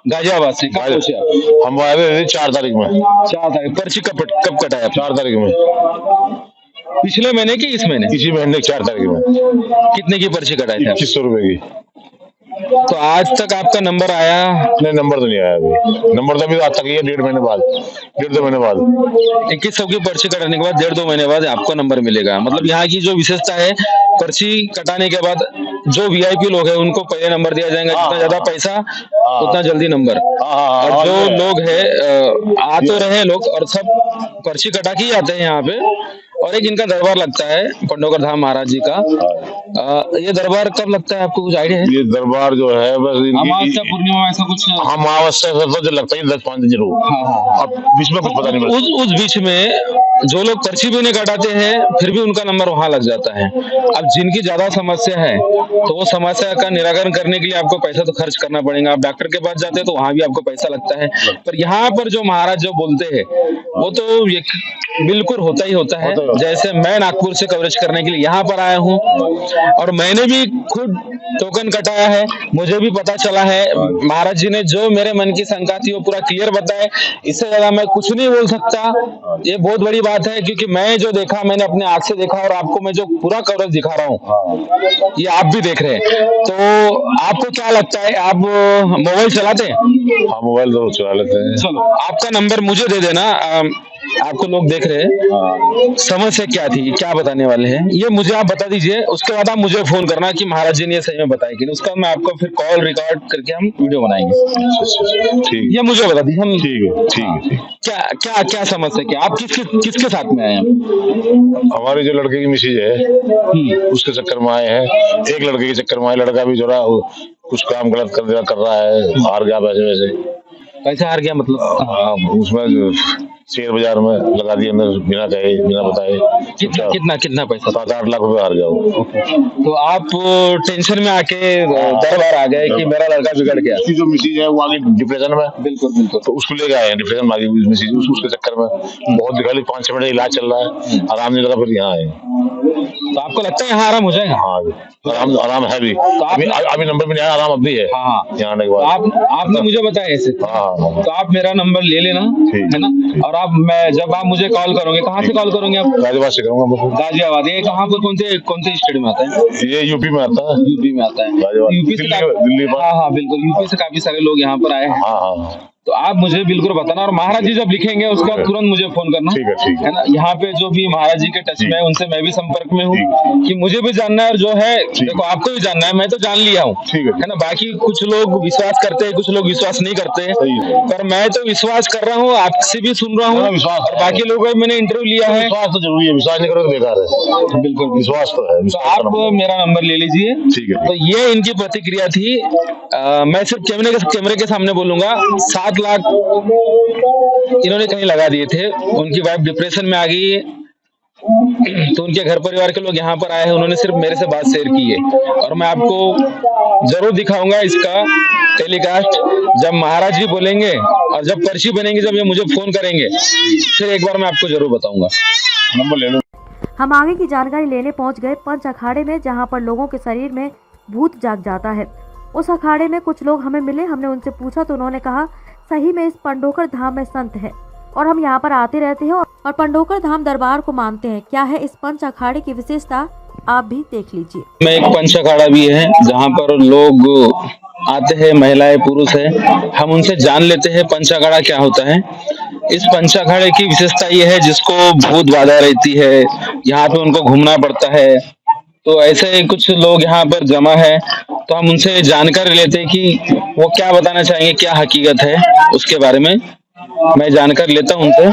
गाजियाबाद से। कब पहुंचे आप? हम आए थे 4 तारीख में। 4 तारीख। पर्ची कब कटाया? 4 तारीख में। पिछले महीने की इस महीने? इसी महीने 4 तारीख में। कितने की पर्ची कटाई थी? 2500 रुपए की। तो आज तक आपका नंबर आया? नहीं, नंबर तो नहीं आया अभी। नंबर तो अभी आज तक ही है, 1.5 महीने बाद, 1.5-2 महीने बाद। 2100 की पर्ची कटाने के बाद 1.5-2 महीने बाद आपको नंबर मिलेगा। मतलब यहाँ की जो विशेषता है, पर्ची कटाने के बाद जो वीआईपी लोग हैं उनको पहले नंबर दिया जाएगा। जितना ज्यादा पैसा उतना जल्दी नंबर। और जो लोग है आ तो रहे लोग, और सब पर्ची कटा के ही आते हैं यहाँ पे। और एक इनका दरबार लगता है पंडोकर धाम महाराज जी का। ये दरबार कब लगता है, आपको कुछ आइडिया है? ये दरबार जो है बस अमावस्या पूर्णिमा ऐसा कुछ? हाँ, अमावस्या तो लगता है 10-5 दिन जरूर। अब बीच में कुछ पता नहीं। उस बीच में जो लोग पर्ची भी नहीं कटाते हैं, फिर भी उनका नंबर वहां लग जाता है। अब जिनकी ज्यादा समस्या है, तो वो समस्या का निराकरण करने के लिए आपको पैसा तो खर्च करना पड़ेगा। आप डॉक्टर के पास जाते हैं तो वहां भी आपको पैसा लगता है। पर यहाँ पर जो महाराज जो बोलते हैं, वो तो बिल्कुल होता ही होता है। जैसे मैं नागपुर से कवरेज करने के लिए यहाँ पर आया हूँ, और मैंने भी खुद टोकन कटाया है। मुझे भी पता चला है, महाराज जी ने जो मेरे मन की शंका थी वो पूरा क्लियर बताया। इससे ज्यादा मैं कुछ नहीं बोल सकता। ये बहुत बड़ी बात है, क्योंकि मैं जो देखा, मैंने अपने आंख से देखा, और आपको मैं जो पूरा कवरेज दिखा रहा हूँ, ये आप भी देख रहे हैं। तो आपको क्या लगता है, आप मोबाइल चलाते हैं? हाँ, मोबाइल तो चला लेते हैं। चलो, आपका नंबर मुझे दे देना। आपको लोग देख रहे हैं, समस्या क्या थी, क्या बताने वाले हैं, ये मुझे आप बता दीजिए। उसके बाद आप मुझे फोन करना कि महाराज जी ने ये सही में बताया कि नहीं। उसका मैं आपको फिर कॉल रिकॉर्ड करके हम वीडियो बनाएंगे। ठीक, ये मुझे बता दीजिए। हम ठीक है। क्या समस्या, क्या आप किसके साथ में आए हैं? हमारे जो लड़के की मिसेज है, उसके चक्कर में आए हैं। एक लड़के के चक्कर में आए। लड़का भी जो कुछ काम गलत कर रहा है, हार गया पैसे वैसे। कैसे हार गया मतलब? उसमें शेयर बाजार में लगा दिया अंदर बिना कहे बिना बताए। कितना पैसा? 7-8 लाख रुपए हार गया वो। तो आप टेंशन में आके दर बार आ गए कि मेरा लड़का बिगड़ गया। उसकी जो मिसेज है वो आगे डिप्रेशन में। बिल्कुल। तो उसको लेके आए हैं डिप्रेशन में, आगे मिसेज उसके चक्कर में बहुत दिखा ली। 5-6 महीने इलाज चल रहा है, आराम नहीं लगा, फिर यहाँ आए। तो आपको लगता है यहाँ आराम हो जाएगा? हाँ आराम है भी। तो अभी नंबर में नहीं आया, आराम अब भी है। हाँ यहाँ आने के बाद आपने मुझे बताया ऐसे। हाँ। तो आप मेरा नंबर ले लेना, है ना? और जब आप मुझे कॉल करोगे, कहाँ से कॉल करोगे आप? गाजियाबाद से करूँगा। गाजियाबाद। ये कहाँ पर कौन से स्टेट में आता है? ये यूपी में आता है। यूपी में आता है। यूपी से दिल्ली। हाँ बिल्कुल, यूपी से काफी सारे लोग यहाँ पर आए हैं। हाँ। तो आप मुझे बिल्कुल बताना, और महाराज जी जब लिखेंगे उसके बाद तुरंत मुझे फोन करना। ठीक है ना? यहाँ पे जो भी महाराज जी के टच में है उनसे मैं भी संपर्क में हूँ कि मुझे भी जानना है, और जो है देखो आपको भी जानना है, मैं तो जान लिया हूँ, है ना? बाकी कुछ लोग विश्वास करते हैं, कुछ लोग विश्वास नहीं करते हैं, पर मैं तो विश्वास कर रहा हूँ, आपसे भी सुन रहा हूँ, और बाकी लोगों का मैंने इंटरव्यू लिया है। विश्वास तो जरूरी है, विश्वास नहीं करोगे तो बेकार है। बिल्कुल विश्वास तो है। तो आप मेरा नंबर ले लीजिए। ठीक है। तो ये इनकी प्रतिक्रिया थी। मैं सिर्फ कैमरे के सामने बोलूंगा, 7 लाख इन्होंने कहीं लगा दिए थे। उनकी वाइफ डिप्रेशन में आ गई है, तो उनके घर परिवार के लोग यहाँ पर आए हैं, उन्होंने सिर्फ मेरे से बात शेयर की है, और मैं आपको जरूर दिखाऊंगा इसका टेलीकास्ट जब महाराज जी बोलेंगे, और जब पर्ची बनेंगी, जब ये मुझे फोन करेंगे, फिर एक बार मैं आपको जरूर बताऊंगा। नंबर ले लो। हम आगे की जानकारी लेने पहुंच गए पंच अखाड़े में, जहां पर लोगों के शरीर में भूत जाग जाता है। उस अखाड़े में कुछ लोग हमें मिले, हमने उनसे पूछा तो उन्होंने कहा सही में इस पंडोखर धाम में संत है और हम यहाँ पर आते रहते हैं और पंडोखर धाम दरबार को मानते हैं। क्या है इस पंच अखाड़े की विशेषता, आप भी देख लीजिए। में एक पंच अखाड़ा भी है जहाँ पर लोग आते हैं, महिलाएं पुरुष है, हम उनसे जान लेते हैं पंच अखाड़ा क्या होता है। इस पंच अखाड़े की विशेषता ये है, जिसको भूत बाधा रहती है यहाँ पे उनको घूमना पड़ता है, तो ऐसे कुछ लोग यहाँ पर जमा है, तो हम उनसे जानकारी लेते हैं कि वो क्या बताना चाहेंगे, क्या हकीकत है उसके बारे में मैं जानकारी लेता हूँ उनसे।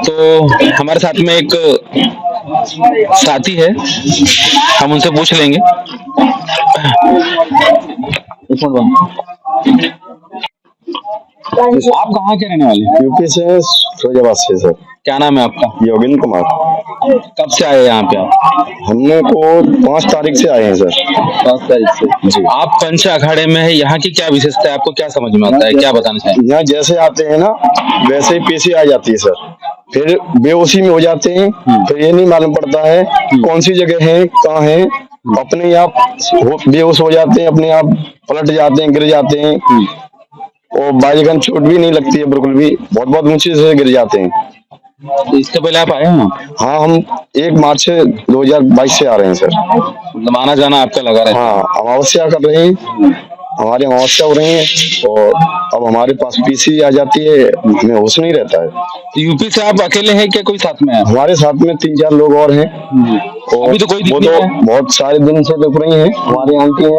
तो हमारे साथ में एक साथी है, हम उनसे पूछ लेंगे। आप कहाँ के रहने वाले हैं? यूपी से, फिरोजाबाद से सर। क्या नाम है आपका? योगेंद्र कुमार। कब से आए यहाँ पे आप? हमने को 5 तारीख से आए हैं सर। 5 तारीख से जी। आप पंच अखाड़े में है, यहाँ की क्या विशेषता है, आपको क्या समझ में आता है, क्या बताना चाहिए? यहाँ जैसे आते हैं ना वैसे ही पेशी आ जाती है सर, फिर बेहोशी में हो जाते हैं, फिर ये नहीं मालूम पड़ता है कौन सी जगह है, कहाँ है, अपने आप बेहोश हो जाते हैं, अपने आप पलट जाते हैं, गिर जाते हैं, और बाईगन चोट भी नहीं लगती है बिल्कुल भी, बहुत ऊंचे से गिर जाते हैं। इससे पहले आप आए हैं? हाँ, हम 1 मार्च 2022 से आ रहे हैं सर। मतलब आना जाना आपका लगा रहा है? हाँ, अमावस्या कर रहे हैं, हमारी अमावस्या हो रही है, और अब हमारे पास पीसी आ जाती है, हमें होश नहीं रहता है। तो यूपी से आप अकेले हैं क्या, कोई साथ में है? हमारे साथ में 3-4 लोग और हैं, और अभी तो कोई वो दिख नहीं तो रहा है। बहुत सारे दिन से दिख रही हैं। हमारी आंटी है,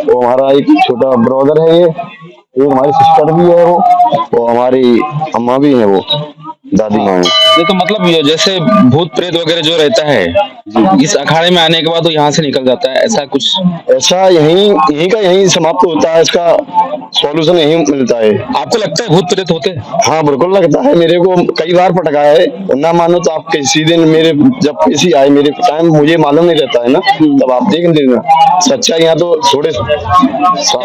वो हमारा एक छोटा ब्रदर है, ये हमारी सिस्टर भी है, वो हमारी अम्मा भी है, वो दादी माँ है। ये तो मतलब ये जैसे भूत प्रेत वगैरह जो रहता है इस अखाड़े में आने के बाद वो यहाँ से निकल जाता है, ऐसा कुछ? ऐसा यहीं समाप्त होता है, इसका सॉल्यूशन यहीं मिलता है। आपको लगता है भूत प्रेत होते हैं? हाँ बिल्कुल लगता है, मेरे को कई बार पटका है, ना मानो तो आप किसी दिन मेरे जब किसी आए मेरे टाइम, मुझे मालूम नहीं रहता है ना, तब आप देख लेना सच्चाई। यहाँ तो थोड़े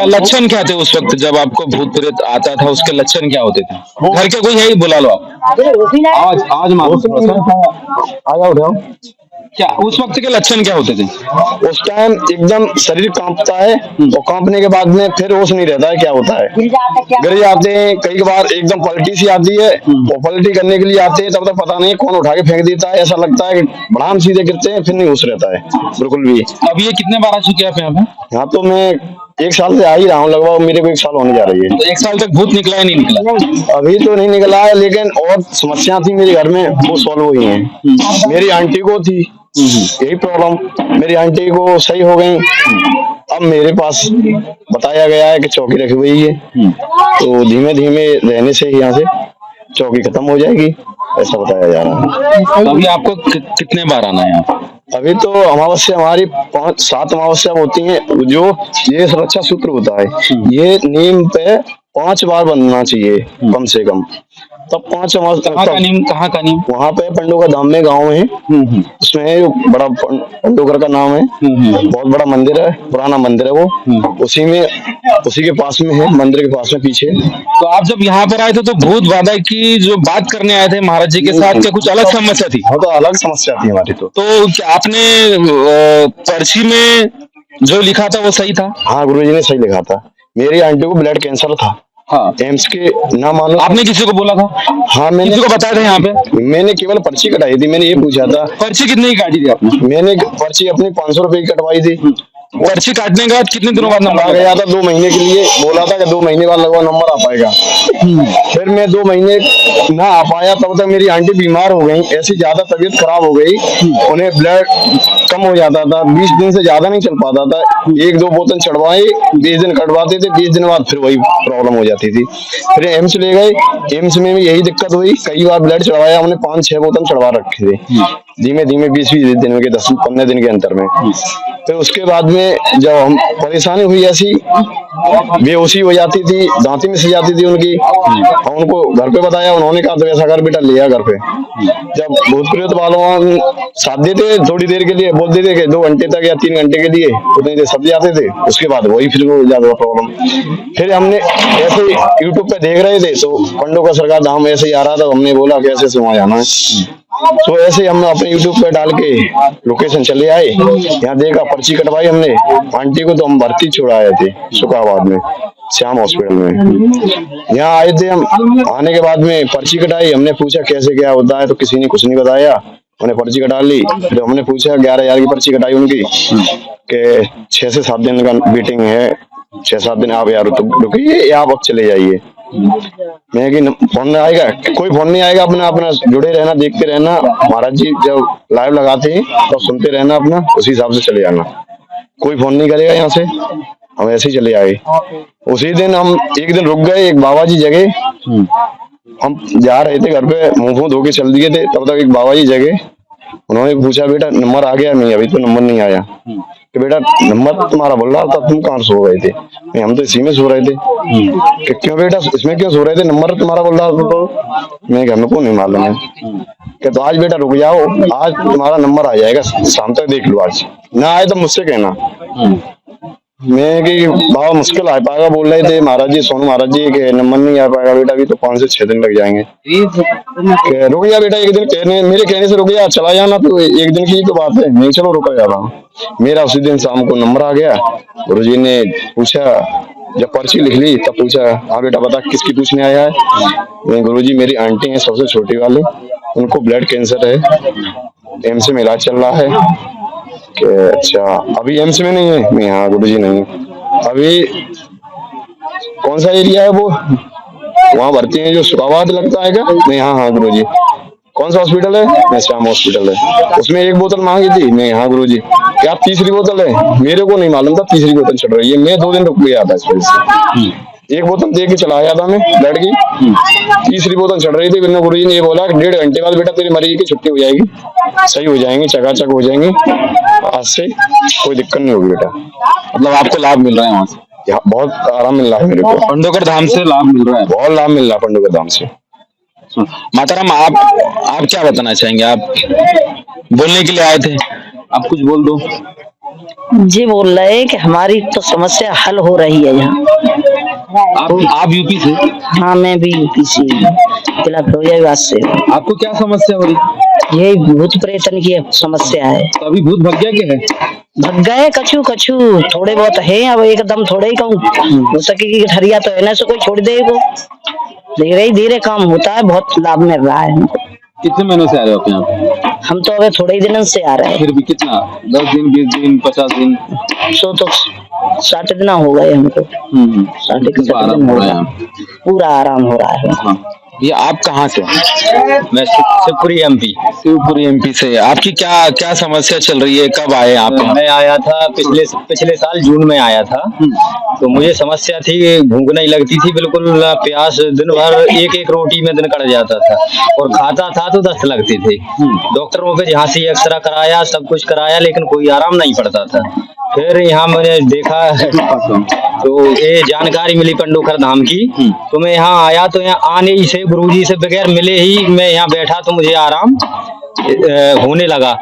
लक्षण क्या थे उस वक्त जब आपको भूत प्रेत आता था, उसके लक्षण क्या होते थे? घर के कोई है ही, बुला लो आप। आज मारो थोड़ा सा, आ जाओ। क्या उस वक्त के लक्षण क्या होते थे? उस टाइम एकदम शरीर कांपता है, और कांपने के बाद में फिर होश नहीं रहता है, क्या होता है, गिर जाते हैं। कई बार एकदम पलटी सी आती है, और पलटी करने के लिए आते हैं, तब तक पता नहीं कौन उठा के फेंक देता है, ऐसा लगता है कि बढ़ाम सीधे गिरते हैं, फिर नहीं होश रहता है बिल्कुल भी। अब ये कितने बार आ चुके हैं आप यहाँ पे? यहाँ तो मैं 1 साल से आ ही रहा हूँ, लगभग मेरे को 1 साल होने जा रही है। तो 1 साल तक भूत निकला है, नहीं निकला? अभी तो नहीं निकला है, लेकिन और समस्या थी मेरे घर में, वो सॉल्व हुई है। मेरी आंटी को थी यही प्रॉब्लम, मेरी आंटी को सही हो गई। अब मेरे पास बताया गया है कि चौकी रखी हुई है, तो धीमे धीमे रहने से ही यहाँ से चौकी खत्म हो जाएगी, ऐसा बताया जा रहा है। तो अभी आपको कितने बार आना है यहाँ? अभी तो अमावस्या हमारी 5-7 अमावस्या होती हैं, जो ये सुरक्षा सूत्र होता है, ये नीम पे 5 बार बनना चाहिए कम से कम। तब 5 कहाँ का नीम? वहाँ पे पंडोकर धाम में गांव है, उसमें जो बड़ा पंडोकर का नाम है, बहुत बड़ा मंदिर है, पुराना मंदिर है वो, उसी के पास में है, मंदिर के पास में पीछे। तो आप जब यहाँ पर आए थे तो भूत बाधा की जो बात करने आए थे महाराज जी के साथ, क्या कुछ अलग समस्या थी? हाँ, तो अलग समस्या थी हमारी। तो क्या आपने पर्ची में जो लिखा था वो सही था? हाँ, गुरुजी ने सही लिखा था। मेरी आंटी को ब्लड कैंसर था। हाँ, एम्स के ना मानो। आपने किसी को बोला था? हाँ, मैंने किसी को बताया था यहाँ पे? मैंने केवल पर्ची कटाई थी, मैंने ये पूछा था। पर्ची कितने की काटी थी आपने? मैंने पर्ची अपनी 500 रुपए की कटवाई थी। पर्ची काटने के बाद कितने दिनों बाद नंबर आ गया था? 2 महीने के लिए बोला था कि 2 महीने बाद लगभग नंबर आ पाएगा। फिर मैं 2 महीने ना आ पाया, तब तक मेरी आंटी बीमार हो गई, ऐसी ज्यादा तबीयत खराब हो गई, उन्हें ब्लड कम हो जाता था, 20 दिन से ज्यादा नहीं चल पाता था। 1-2 बोतल चढ़वाए, 20 दिन कटवाते थे, 20 दिन बाद फिर वही प्रॉब्लम हो जाती थी। फिर एम्स ले गए, एम्स में भी यही दिक्कत हुई, कई बार ब्लड चढ़वाया, हमने 5-6 बोतल चढ़वा रखे थे, धीमे धीमे 20-20 दिन के 10-15 दिन के अंतर में। फिर उसके बाद में जब हम परेशानी हुई, ऐसी बेहोशी हो जाती थी, दांती में से जाती थी उनकी, और उनको घर पे बताया, उन्होंने कहा तो ऐसा कर बेटा, लिया घर पे। जब भूत प्रेत वालों साथ देते थोड़ी देर के लिए, बोलते थे कि 2 घंटे तक या 3 घंटे के लिए, उतनी देर सब जाते थे, उसके बाद वही फिर वो ज्यादा प्रॉब्लम। फिर हमने ऐसे यूट्यूब पे देख रहे थे, तो पंडोकर सरकार धाम ऐसे ही आ रहा था, हमने बोला कैसे से वहाँ जाना है। तो ऐसे हमने अपने यूट्यूब पे डाल के लोकेशन चले आए, यहाँ देखा, पर्ची कटवाई हमने। आंटी को तो हम भर्ती छुड़ाए थे शुक्राबाद में, श्याम हॉस्पिटल में। यहाँ आए थे हम, आने के बाद में पर्ची कटाई, हमने पूछा कैसे क्या होता है, तो किसी ने कुछ नहीं बताया, उन्हें पर्ची कटा ली। फिर हमने पूछा 11,000 की पर्ची कटाई उनकी, कि 6 से 7 दिन का वेटिंग है, 6-7 दिन आप यार रुकिए या आप अब चले जाइए। मैं कि फोन में आएगा, कोई फोन नहीं आएगा, अपना जुड़े रहना, देखते रहना, महाराज जी जब लाइव लगाते हैं तो सुनते रहना, अपना उसी हिसाब से चले जाना, कोई फोन नहीं करेगा यहाँ से। हम ऐसे ही चले आए। उसी दिन हम एक दिन रुक गए, एक बाबा जी जगह, हम जा रहे थे घर पे, मुंह धो के चल दिए थे, तब तक एक बाबा जी जगह, उन्होंने पूछा बेटा नंबर आ गया? नहीं, अभी तो नंबर नहीं आया। कि बेटा नंबर तुम्हारा बोल रहा था, तुम कहाँ सो गए थे? नहीं, हम तो इसी में सो रहे थे। कि क्यों बेटा इसमें क्यों सो रहे थे? नंबर तुम्हारा बोल रहा था। तो मैं घर में को नहीं मालूम है। कि तो आज बेटा रुक जाओ, आज तुम्हारा नंबर आ जाएगा, शाम तक देख लो, आज ना आए तो मुझसे कहना। मैं कि बाबा मुश्किल आ पाएगा बोल रहे थे महाराज जी, सोनू महाराज जी, के नंबर नहीं आ पाएगा बेटा, अभी तो 5 से 6 दिन लग जाएंगे। रुक जा बेटा, एक दिन मेरे कहने से रुक जा, चला जाना, तो एक दिन की तो बात है। नहीं, चलो रुका जा रहा हूँ। मेरा उसी दिन शाम को नंबर आ गया। गुरुजी ने पूछा, जब पर्ची लिख ली तब पूछा, हाँ बेटा बता किसकी पूछने आया है? गुरुजी मेरी आंटी है, सबसे छोटी वाली, उनको ब्लड कैंसर है, एम्स में इलाज चल रहा है। कि अच्छा, अभी एम्स में नहीं है? नहीं, हाँ गुरुजी नहीं, अभी कौन सा एरिया है वो, वहाँ भर्ती है जो शुक्राबाद लगता है क्या? नहीं, हाँ गुरुजी। कौन सा हॉस्पिटल है? नहीं, श्याम हॉस्पिटल है। उसमें 1 बोतल मांगी थी? नहीं, हाँ गुरुजी। क्या तीसरी बोतल है? मेरे को नहीं मालूम था तीसरी बोतल चढ़ रही है, मैं 2 दिन रुक गया था इस वजह से। 1 बोतल दे के चला आया था मैं ब्लड की, तीसरी बोतल चढ़ रही थी। फिर गुरुजी ने ये बोला कि 1.5 घंटे बाद बेटा तेरी मरीज की छुट्टी हो जाएगी, सही हो जाएंगे, चकाचक हो जाएंगे, आज से कोई दिक्कत नहीं होगी बेटा। मतलब आपको लाभ मिल रहा है वहाँ से? यहाँ बहुत आराम मिल रहा है मेरे को, पंडोकर धाम से लाभ मिल रहा है, बहुत लाभ मिल रहा है पंडोकर धाम से। माताराम आप क्या बताना चाहेंगे? आप बोलने के लिए आए थे, आप कुछ बोल दो। जी बोल रहे हैं कि हमारी तो समस्या हल हो रही है यहाँ। आप यूपी से? हाँ, मैं भी यूपी से, जिला फिरोजाबाद से। आपको क्या समस्या हो रही? यही भूत प्रेतन की समस्या है। तो अभी भूत भग गया क्या है? भग गए कछु कछु, थोड़े बहुत है, अब एकदम थोड़े ही कहूँ, हो सके कि ठरिया तो है ना, सो कोई छोड़ दे को, धीरे धीरे काम होता है, बहुत लाभ मिल रहा है हमको। कितने महीनों से आ रहे हो आप यहाँ? हम तो अभी थोड़े ही दिनों से आ रहे हैं। फिर भी कितना, 10 दिन, 20 दिन, 50 दिन? सो तो 60 दिन हो गए हमको। 60 दिन हो गया, पूरा आराम हो रहा है। ये आप कहाँ से? मैं शिवपुरी एमपी। शिवपुरी एमपी से। आपकी क्या समस्या चल रही है? कब आए आप? मैं आया था पिछले साल जून में आया था। तो मुझे समस्या थी, भूख नहीं लगती थी बिल्कुल, प्यास, दिन भर एक रोटी में दिन कट जाता था, और खाता था तो दस्त लगती थी। डॉक्टरों पे यहाँ से एक्सरा कराया, सब कुछ कराया, लेकिन कोई आराम नहीं पड़ता था। फिर यहाँ मैंने देखा तो ये जानकारी मिली पंडोखर धाम की, तो मैं यहाँ आया। तो यहाँ आने ही से गुरुजी से बगैर मिले ही मैं यहाँ बैठा तो मुझे आराम होने लगा।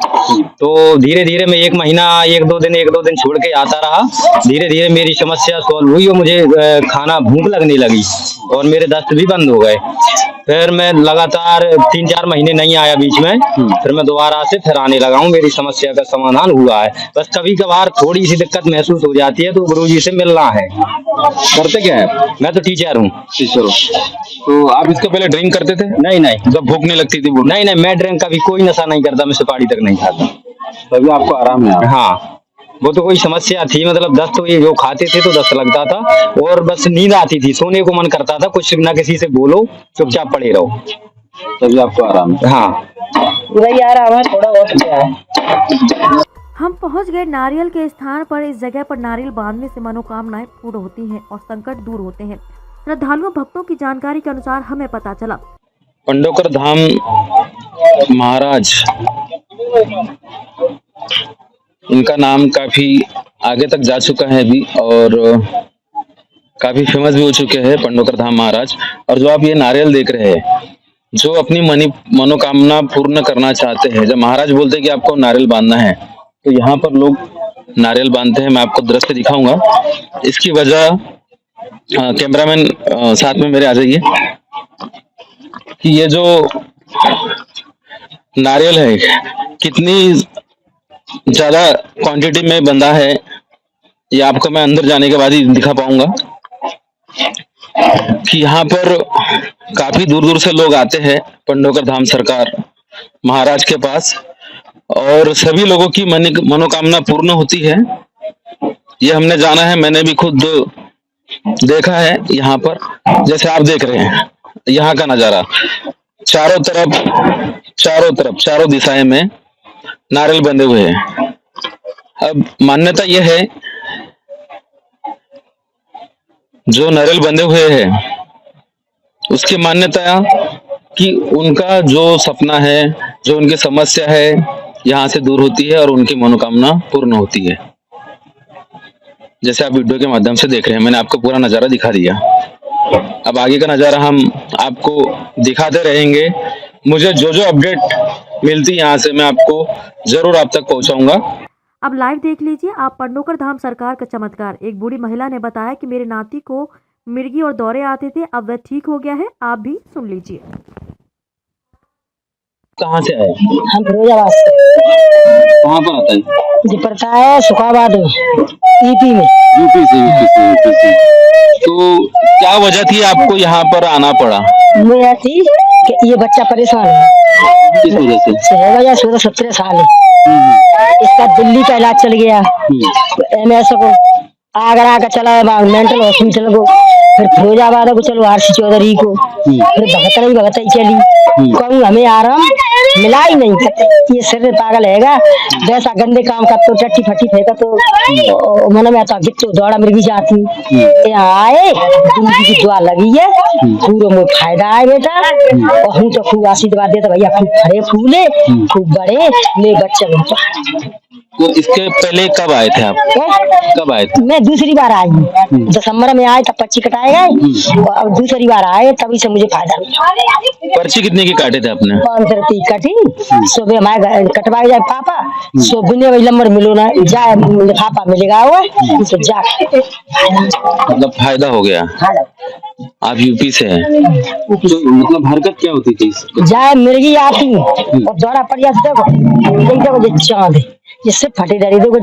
तो धीरे धीरे मैं एक महीना एक दो दिन छोड़ के आता रहा। धीरे धीरे मेरी समस्या सॉल्व हुई और मुझे खाना भूख लगने लगी और मेरे दस्त भी बंद हो गए। फिर मैं लगातार 3-4 महीने नहीं आया बीच में, फिर मैं दोबारा से फिर आने लगा हूँ। मेरी समस्या का समाधान हुआ है। बस कभी कभार थोड़ी सी दिक्कत महसूस हो जाती है तो गुरुजी से मिलना है। करते क्या है? मैं तो टीचर हूँ। तो आप इसके पहले ड्रिंक करते थे? नहीं, जब भूख नहीं लगती थी वो? नहीं, मैं ड्रिंक कभी कोई नशा नहीं करता, मैं सुपारी तक नहीं खाता। तभी आपको आराम है? हाँ, वो तो कोई समस्या थी, मतलब दस्त तो ये जो खाते थे तो दस्त लगता था और बस नींद आती थी, सोने को मन करता था, कुछ ना किसी से बोलो, चुपचाप पड़े रहो, तभी आपको आराम है? हाँ, वही आराम है, थोड़ा बहुत क्या है। हम पहुंच गए नारियल के स्थान पर। इस जगह पर नारियल बांधने से मनोकामनाएं पूर्ण होती हैं और संकट दूर होते हैं। श्रद्धालुओं भक्तों की जानकारी के अनुसार हमें पता चला पंडोकर धाम महाराज, इनका नाम काफी आगे तक जा चुका है अभी और काफी फेमस भी हो चुके हैं पंडोकर धाम महाराज। और जो आप ये नारियल देख रहे हैं, जो अपनी मनोकामना पूर्ण करना चाहते हैं, जब महाराज बोलते हैं कि आपको नारियल बांधना है तो यहाँ पर लोग नारियल बांधते हैं। मैं आपको दृश्य दिखाऊंगा। इसकी वजह कैमरामैन साथ में मेरे आ जाइए कि ये जो नारियल है कितनी ज्यादा क्वांटिटी में बंधा है, ये आपको मैं अंदर जाने के बाद ही दिखा पाऊंगा कि यहाँ पर काफी दूर दूर से लोग आते हैं पंडोकर धाम सरकार महाराज के पास और सभी लोगों की मनोकामना पूर्ण होती है। ये हमने जाना है, मैंने भी खुद देखा है। यहाँ पर जैसे आप देख रहे हैं यहाँ का नजारा, चारों दिशाएं में नारियल बंधे हुए हैं। अब मान्यता यह है, जो नारियल बंधे हुए हैं उसकी मान्यता कि उनका जो सपना है, जो उनकी समस्या है, यहाँ से दूर होती है और उनकी मनोकामना पूर्ण होती है। जैसे आप वीडियो के माध्यम से देख रहे हैं, मैंने आपको पूरा नजारा दिखा दिया। अब आगे का नजारा हम आपको दिखाते रहेंगे। मुझे जो जो अपडेट मिलती है यहाँ से मैं आपको जरूर आप तक पहुँचाऊंगा। अब लाइव देख लीजिए आप पंडोकर धाम सरकार का चमत्कार। एक बूढ़ी महिला ने बताया कि मेरे नाती को मिर्गी और दौरे आते थे, अब वह ठीक हो गया है। आप भी सुन लीजिए। कहाँ से आए? हम फिरोजाबाद से। कहाँ पर आता है? जी पड़ता है सुखाबाद में, यूपी में। यूपी से। तो क्या वजह थी आपको यहाँ पर आना पड़ा? मुझे थी कि ये बच्चा परेशान है। किस वजह से? वजह 16-17 साल है। इसका दिल्ली का इलाज चल गया, MS को आगरा का चला मेंटल हॉस्पिटल को, फिर फिरोजाबाद को चलो RC चौधरी को, फिर भगत ही चली। कहूँ हमें आराम मिला ही नहीं। ये सिर पागल हैगा, वैसा गंदे काम कर तो टट्टी फटी फेंका तो मन में आता गिट्टो दौड़ा मिर्गी जाती। यहाँ आए, जिंदगी की दुआ लगी है, पूरा में फायदा है बेटा। और हम तो खूब आशीर्वाद देते भैया, खूब खड़े फूले, खूब बड़े ले बच्चे। तो इसके पहले कब आए थे आप? कब आए थे? मैं दूसरी बार आई हूँ, दिसंबर में आए तब पर्ची कटाए गए और दूसरी बार आए तभी से मुझे फायदा मिला। पर्ची कितने की काटे थे आपने? 500 रुपये कटी। सुबह हमारे घटवाए जाए पापा, सुबह वही नंबर मिलो ना जाए लिफाफा मिलेगा वो तो जा, मतलब फायदा हो गया। आप यूपी से हैं, तो मतलब हरकत क्या होती थी? जाए मिर्गी आती और दौड़ा पड़ जाती। देखो ये चांद जिससे फटे डरी, देखो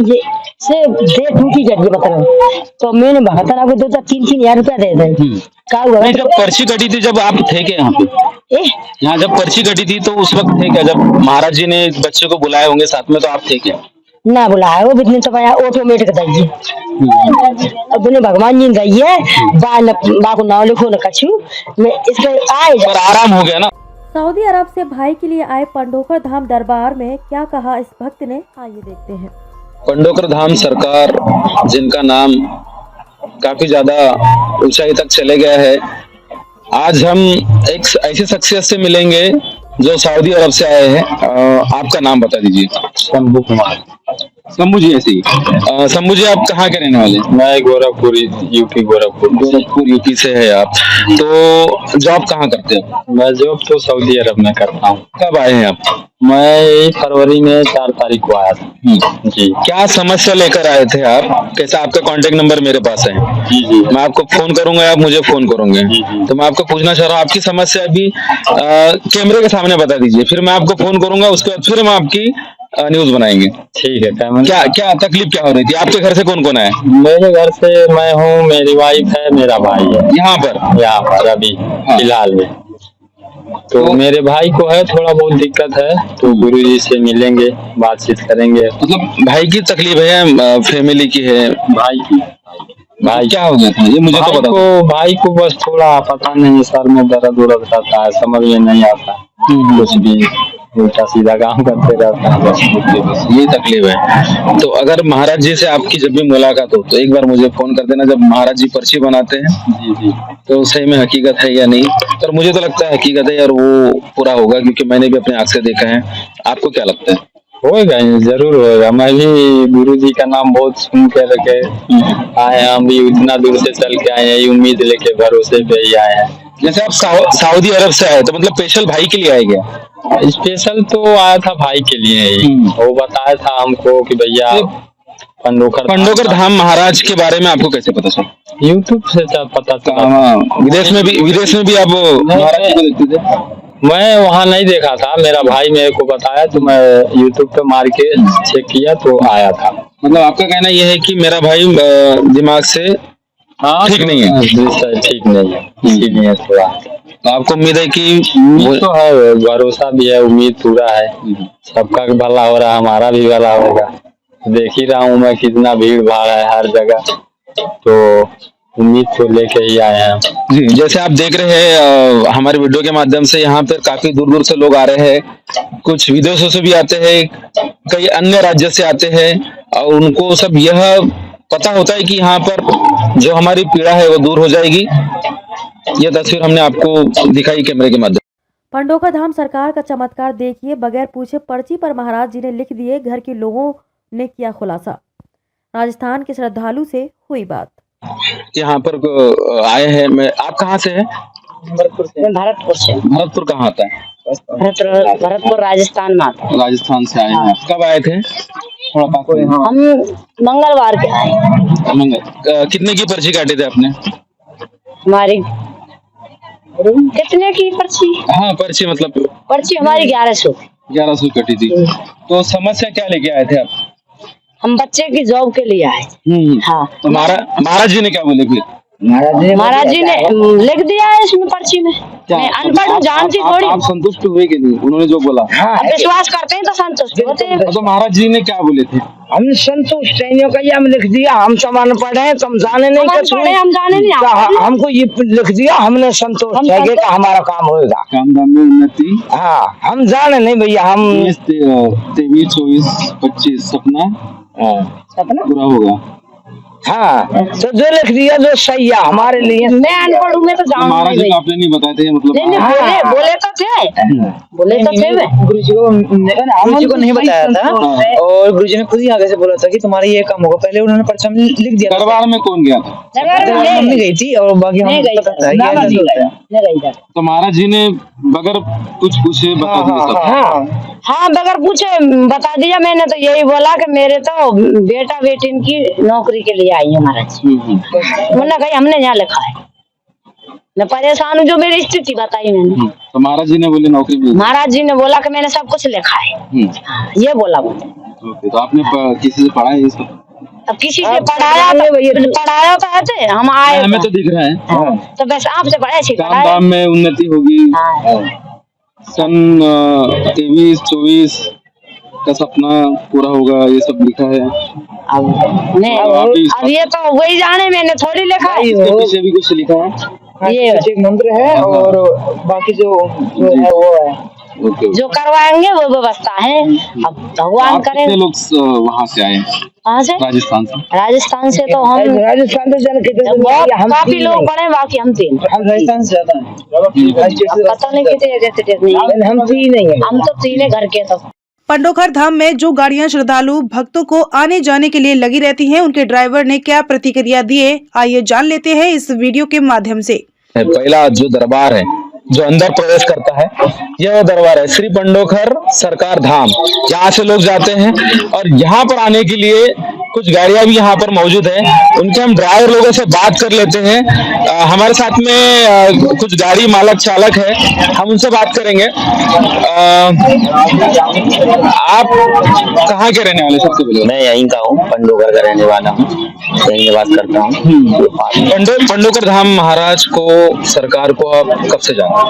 ये से दे टूटी डरी मतलब। तो मैंने भगतना को 2-3 हजार रुपया दे दे। जब पर्ची कटी थी, जब आप थे क्या यहाँ पे? यहाँ जब पर्ची कटी थी तो उस वक्त थे क्या? जब महाराज जी ने बच्चे को बुलाए होंगे साथ में, तो आप थे क्या? ना बुलाया वो बिजनेस तो भाई ऑटोमेटिक दइए। अब उन्हें भगवान जी दइए बा को नाम लिखो न कछु मैं इसके आए पर आराम हो गया ना। सऊदी अरब से भाई के लिए आए पंडोकर धाम दरबार में क्या कहा इस भक्त ने, आइए देखते हैं। पंडोकर धाम सरकार, जिनका नाम काफी ज्यादा ऊंचाई तक चले गया है, आज हम एक ऐसे शख्सियत से मिलेंगे जो सऊदी अरब से आए हैं। आपका नाम बता दीजिए। शंभू कुमार। शंभू जी ऐसे ही। शंभू जी आप कहाँ के रहने वाले? मैं गोरखपुर, यूपी गोरखपुर। गोरखपुर यूपी से है आप। तो जॉब कहाँ करते हो? मैं जॉब तो सऊदी अरब में करता हूँ। कब आए हैं आप? मैं फरवरी में 4 तारीख को आया था। जी। क्या समस्या लेकर आए थे आप? कैसा? आपका कांटेक्ट नंबर मेरे पास है। जी जी। मैं आपको फोन करूंगा, आप मुझे फोन करोगे। जी, जी। तो मैं आपको पूछना चाह रहा हूँ, आपकी समस्या अभी कैमरे के सामने बता दीजिए, फिर मैं आपको फोन करूंगा, उसके बाद फिर हम आपकी न्यूज बनाएंगे। ठीक है। क्या क्या तकलीफ क्या हो रही थी? आपके घर से कौन कौन है? मेरे घर से मैं हूँ, मेरी वाइफ है, मेरा भाई है। यहाँ पर अभी फिलहाल में तो मेरे भाई को है, थोड़ा बहुत दिक्कत है, तो गुरुजी से मिलेंगे, बातचीत करेंगे। मतलब भाई की तकलीफ है, फैमिली की है? भाई क्या हो गया था ये मुझे तो बता दो। भाई को बस थोड़ा पता नहीं, सर में दर्द उर्द रहता है, समझ में नहीं आता, कुछ भी उल्टा सीधा काम करते रहता है, बस ये तकलीफ है। तो अगर महाराज जी से आपकी जब भी मुलाकात हो तो एक बार मुझे फोन कर देना, जब महाराज जी पर्ची बनाते हैं। जी जी। तो सही में हकीकत है या नहीं, पर मुझे तो लगता है हकीकत है और वो पूरा होगा, क्योंकि मैंने भी अपने आंख से देखा है। आपको क्या लगता है? होएगा, जरूर होएगा। मैं भी गुरुजी का नाम बहुत सुन के रखे आए, हम भी इतना दूर से चल के आए हैं, उम्मीद लेके भरोसे पे ही आए हैं। जैसे आप सऊदी अरब से आए तो मतलब स्पेशल भाई के लिए आए क्या? स्पेशल तो आया था भाई के लिए ही। वो बताया था हमको कि भैया पंडोकर धाम महाराज के बारे में आपको कैसे पता चला? यूट्यूब से पता चला। विदेश में भी आप महाराज को देखते थे? मैं वहाँ नहीं देखा था, मेरा भाई मेरे को बताया, तो मैं यूट्यूब पे मार के चेक किया तो आया था। मतलब आपका कहना यह है कि मेरा भाई दिमाग से ठीक नहीं है? ठीक नहीं है, इसीलिए थोड़ा। तो आपको उम्मीद है कि तो है, भरोसा भी है, उम्मीद पूरा है, सबका भला हो रहा है, हमारा भी भला होगा। देख ही रहा हूँ मैं कितना भीड़ भाड़ है हर जगह, तो उम्मीद तो लेके ही आए हैं। जी, जैसे आप देख रहे हैं हमारे वीडियो के माध्यम से यहाँ पर काफी दूर दूर से लोग आ रहे हैं, कुछ विदेशों से भी आते हैं, कई अन्य राज्य से आते हैं, और उनको सब यह पता होता है कि यहाँ पर जो हमारी पीड़ा है वो दूर हो जाएगी। यह तस्वीर हमने आपको दिखाई कैमरे के माध्यम। पंडोकर धाम सरकार का चमत्कार देखिए, बगैर पूछे पर्ची पर महाराज जी ने लिख दिए, घर के लोगों ने किया खुलासा। राजस्थान के श्रद्धालु से हुई बात। यहाँ पर आए हैं, मैं आप कहाँ से हैं? भरतपुर से। भरतपुर कहाँ आता है? भरतपुर राजस्थान में आता है। राजस्थान से आए हैं। कब आए थे? हम मंगलवार के आए। कितने की पर्ची काटे थे आपने? हमारी कितने की पर्ची? हाँ पर्ची मतलब पर्ची हमारी 1100 कटी थी। तो समस्या क्या लेके आए थे आप? हम बच्चे की जॉब के लिए आए। हाँ। तो महाराज जी ने क्या बोले फिर? महाराज जी ने लिख दिया है इसमें पर्ची में। मैं अनपढ़ हूँ, जानती थोड़ी। आप संतुष्ट हुए कि नहीं उन्होंने जो बोला? हाँ, विश्वास करते हैं तो संतुष्ट होते हैं। तो महाराज जी ने क्या बोले थे? हम संतुष्ट हैं, यो कहिए हम लिख दिया, हम सब अनपढ़ हैं, हम जाने नहीं, हम जाने नहीं, हमको ये लिख दिया, हमने संतोष है कि हमारा काम होगा, काम धाम में उन्नति। हाँ, हम जाने नहीं भैया, हम 23, 24, 25 सपना पूरा होगा। हाँ, तो जो लिख दिया जो सही है हमारे लिए। मैं अनपढ़ हूँ, मैं तो जानूंगी। महाराज जी आपने नहीं बताए थे मतलब? नहीं, बोले तो थे मैं गुरुजी को नहीं बताया था, और गुरुजी ने खुद ही आगे से बोला था कि तुम्हारा ये काम होगा। पहले उन्होंने पर्चा में लिख दिया। दरबार में कौन गया था? मम्मी गई थी और बाकी हम तो महाराज जी ने बगैर कुछ पूछे बता दिया सब? हाँ, बगैर पूछे बता दिया। मैंने तो यही बोला कि मेरे तो बेटा बेटी की नौकरी के लिए आई है महाराज। उन्होंने कहा हमने यहाँ लिखा है, मैं परेशान हूँ, जो मेरी स्थिति बताई मैंने। तो महाराज जी ने बोले नौकरी में? महाराज जी ने बोला कि मैंने सब कुछ लिखा है। ये बोला मुझे। तो आपने किसी से पढ़ा है ये सब? अब किसी से पढ़ाया तो है, हम आए हमें तो दिख रहा है। तो बस आपसे पढ़ाए काम धाम में उन्नति होगी, सन 23-24 का सपना पूरा होगा, ये सब लिखा है। अब ये तो वही जाने, मैंने थोड़ी लिखा है। इसके पीछे भी कुछ लिखा है? ये एक मंदिर है और बाकी जो है वो है, जो करवाएंगे वो व्यवस्था है। अब भगवान करे। कितने लोग वहाँ से आए? कहाँ से? राजस्थान से तो हम राजस्थान से बहुत काफी लोग पड़े, बाकी हम 3। हम राजस्थान से ज्यादा हैं, पता नहीं कितने हम 3 नहीं है, हम तो 3 घर के। तो पंडोखर धाम में जो गाड़ियां श्रद्धालु भक्तों को आने जाने के लिए लगी रहती हैं, उनके ड्राइवर ने क्या प्रतिक्रिया दिए, आइए जान लेते हैं इस वीडियो के माध्यम से। पहला जो दरबार है जो अंदर प्रवेश करता है, यह दरबार है श्री पंडोखर सरकार धाम। यहाँ से लोग जाते हैं और यहाँ पर आने के लिए कुछ गाड़ियां भी यहाँ पर मौजूद है। उनके हम ड्राइवर लोगों से बात कर लेते हैं। हमारे साथ में कुछ गाड़ी मालक चालक है, हम उनसे बात करेंगे। आप कहाँ के रहने वाले? सबसे पहले मैं यहीं का हूँ, पंडोखर का रहने वाला हूँ, यहीं निवास करता हूँ। पंडोखर धाम महाराज को, सरकार को आप कब से जानते हैं?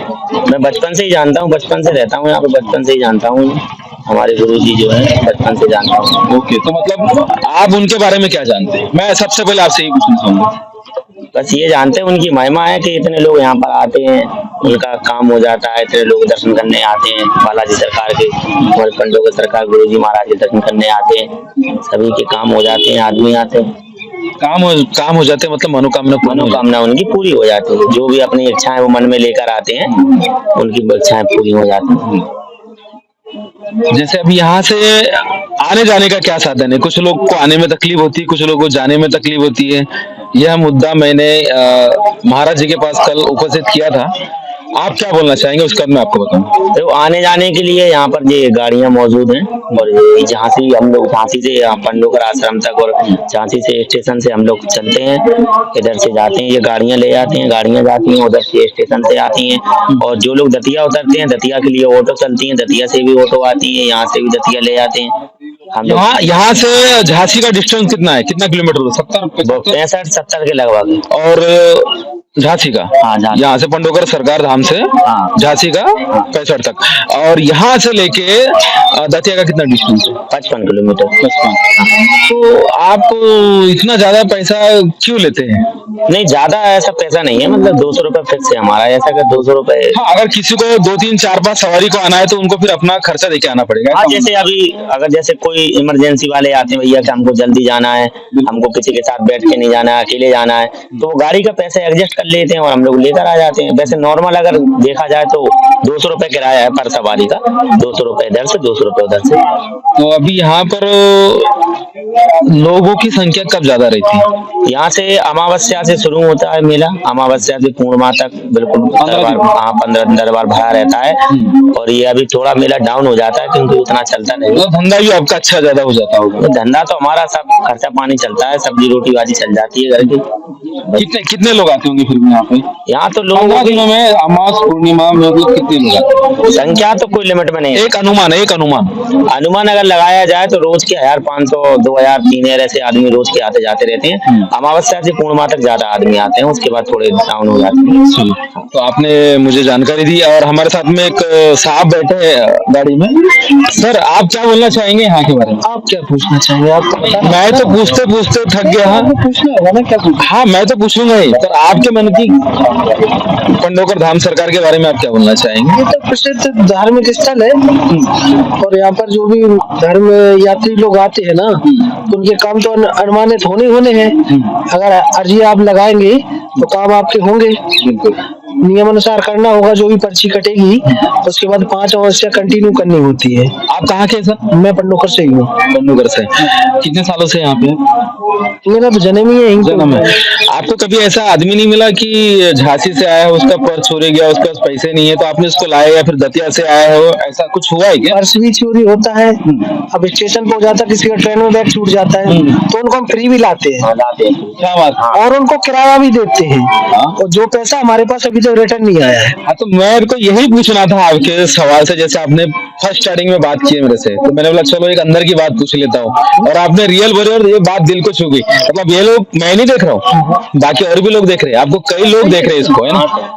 मैं बचपन से ही जानता हूँ, बचपन से रहता हूँ यहाँ पे, बचपन से ही जानता हूँ। हमारे गुरुजी जो है बचपन से जानता हूँ। ओके, तो मतलब आप उनके बारे में क्या जानते हैं? मैं सबसे पहले आपसे यही पूछना चाहूंगा। बस ये जानते हैं उनकी महिमा है कि इतने लोग यहाँ पर आते हैं, उनका काम हो जाता है, इतने लोग दर्शन करने आते हैं। बालाजी सरकार के, हमारे पंडोखर सरकार गुरुजी महाराज के दर्शन करने आते हैं, सभी के काम हो जाते हैं, आदमी आते हैं, काम हो जाते हैं, मतलब मनोकामना उनकी पूरी हो जाती है। जो भी अपनी इच्छाएं वो मन में लेकर आते हैं, उनकी इच्छाएं पूरी हो जाती हैं। जैसे अभी यहाँ से आने जाने का क्या साधन है? कुछ लोग को आने में तकलीफ होती है, कुछ लोगों को जाने में तकलीफ होती है। यह मुद्दा मैंने महाराज जी के पास कल उपस्थित किया था। आप क्या बोलना चाहेंगे उसका मैं आपको बताऊं। तो आने जाने के लिए यहाँ पर ये गाड़ियां मौजूद हैं और झांसी, हम लोग झांसी से पंडोखर आश्रम तक और झांसी से स्टेशन से हम लोग चलते हैं, इधर से जाते हैं, ये गाड़ियां ले जाते हैं, गाड़ियां जाती हैं, उधर से स्टेशन से आती हैं। और जो लोग दतिया उतरते हैं, दतिया के लिए ऑटो चलती है, दतिया से भी ऑटो आती है, यहाँ से भी दतिया ले जाते हैं। हम यहाँ से झांसी का डिस्टेंस कितना है? कितना किलोमीटर? 65-70 के लगभग। और झांसी का? हाँ, यहाँ से पंडोखर सरकार धाम से झांसी का 65 तक। और यहाँ से लेके दतिया का कितना डिस्टेंस है? 55 किलोमीटर। 55। तो आप इतना ज्यादा पैसा क्यों लेते हैं? नहीं, ज्यादा ऐसा पैसा नहीं है, मतलब 200 रुपए फिक्स है हमारा, ऐसा कर 200 रुपए। हाँ, अगर किसी को 2, 3, 4, 5 सवारी को आना है तो उनको फिर अपना खर्चा देके आना पड़ेगा। हाँ, जैसे अभी अगर जैसे कोई इमरजेंसी वाले आते हैं, भैया कि हमको जल्दी जाना है, हमको किसी के साथ बैठ के नहीं जाना है, अकेले जाना है, तो वो गाड़ी का पैसा एडजस्ट कर लेते हैं और हम लोग लेकर आ जाते हैं। वैसे नॉर्मल अगर देखा जाए तो 200 रुपए किराया है पर सवारी का, 200 रुपए इधर से, 200 रुपए उधर से। तो अभी यहाँ पर लोगों की संख्या कब ज्यादा रहती है? यहाँ से अमावस्या से शुरू होता है मेला, अमावस्या से पूर्णिमा तक बिल्कुल दरबार भरा रहता है। और ये अभी थोड़ा मेला डाउन हो जाता है क्योंकि उतना चलता नहीं। तो धंधा भी आपका अच्छा ज्यादा हो जाता होगा? तो धंधा तो हमारा सब खर्चा पानी चलता है, सब्जी रोटी बाजी चल जाती है घर की। कितने लोग आते होंगे फिर यहाँ पे? यहाँ तो लोग दिनों में अमावस पूर्णिमा में मतलब कितने लोग आते हैं? संख्या तो कोई लिमिट में नहीं है। एक अनुमान अगर लगाया जाए तो रोज के 1500, 2000, 3000 ऐसे आदमी रोज के आते जाते रहते हैं। अमावस्या से पूर्णिमा तक ज्यादा आदमी आते हैं, उसके बाद थोड़े डाउन हो जाते हैं। तो आपने मुझे जानकारी दी और हमारे साथ में एक साहब बैठे हैं गाड़ी में। सर, आप क्या बोलना चाहेंगे यहाँ के बारे में? आप क्या पूछना चाहेंगे? आप मैं तो पूछते पूछते थक गया। पूछना होगा ना, क्या पूछना? हाँ, मैं तो पूछूंगा ही। सर, आपके मन की पंडोखर धाम सरकार के बारे में आप क्या बोलना चाहेंगे? ये तो प्रसिद्ध धार्मिक स्थल है और यहाँ पर जो भी धर्म यात्री लोग आते हैं ना, उनके काम तो अनुमानित होने हैं। अगर अर्जी आप लगाएंगे तो काम आपके होंगे। नियम अनुसार करना होगा, जो भी पर्ची कटेगी उसके बाद 5 अमावस्या कंटिन्यू करनी होती है। आप कहाँ के सर? मैं पंडोखर से ही हूँ। पंडोखर से कितने सालों से यहाँ पे? मेरा तो जन्म ही है। जन्म है। आपको कभी ऐसा आदमी नहीं मिला कि झांसी से आया है, उसका पर्स चोरी गया, उसके पास पैसे नहीं है तो आपने उसको लाया, या फिर दतिया से आया हो, ऐसा कुछ हुआ है क्या? पर्स भी चोरी होता है। अब स्टेशन पे हो जाता है, किसी का ट्रेन में बैग छूट जाता है तो उनको हम फ्री भी लाते हैं। क्या बात? और उनको किराया भी देते हैं। और जो पैसा हमारे पास अभी तक रिटर्न नहीं आया है। हाँ, तो मेरे को यही पूछना था आपके सवाल से। जैसे आपने फर्स्ट स्टार्टिंग में बात की है मेरे से, तो मैंने बोला चलो एक अंदर की बात पूछ लेता हूँ, और आपने रियल बोले और ये बात दिल को छू गई। मतलब ये लोग मैं नहीं देख रहा हूँ, बाकी और भी लोग देख रहे हैं, आपको कई लोग देख रहे हैं इसको, है ना?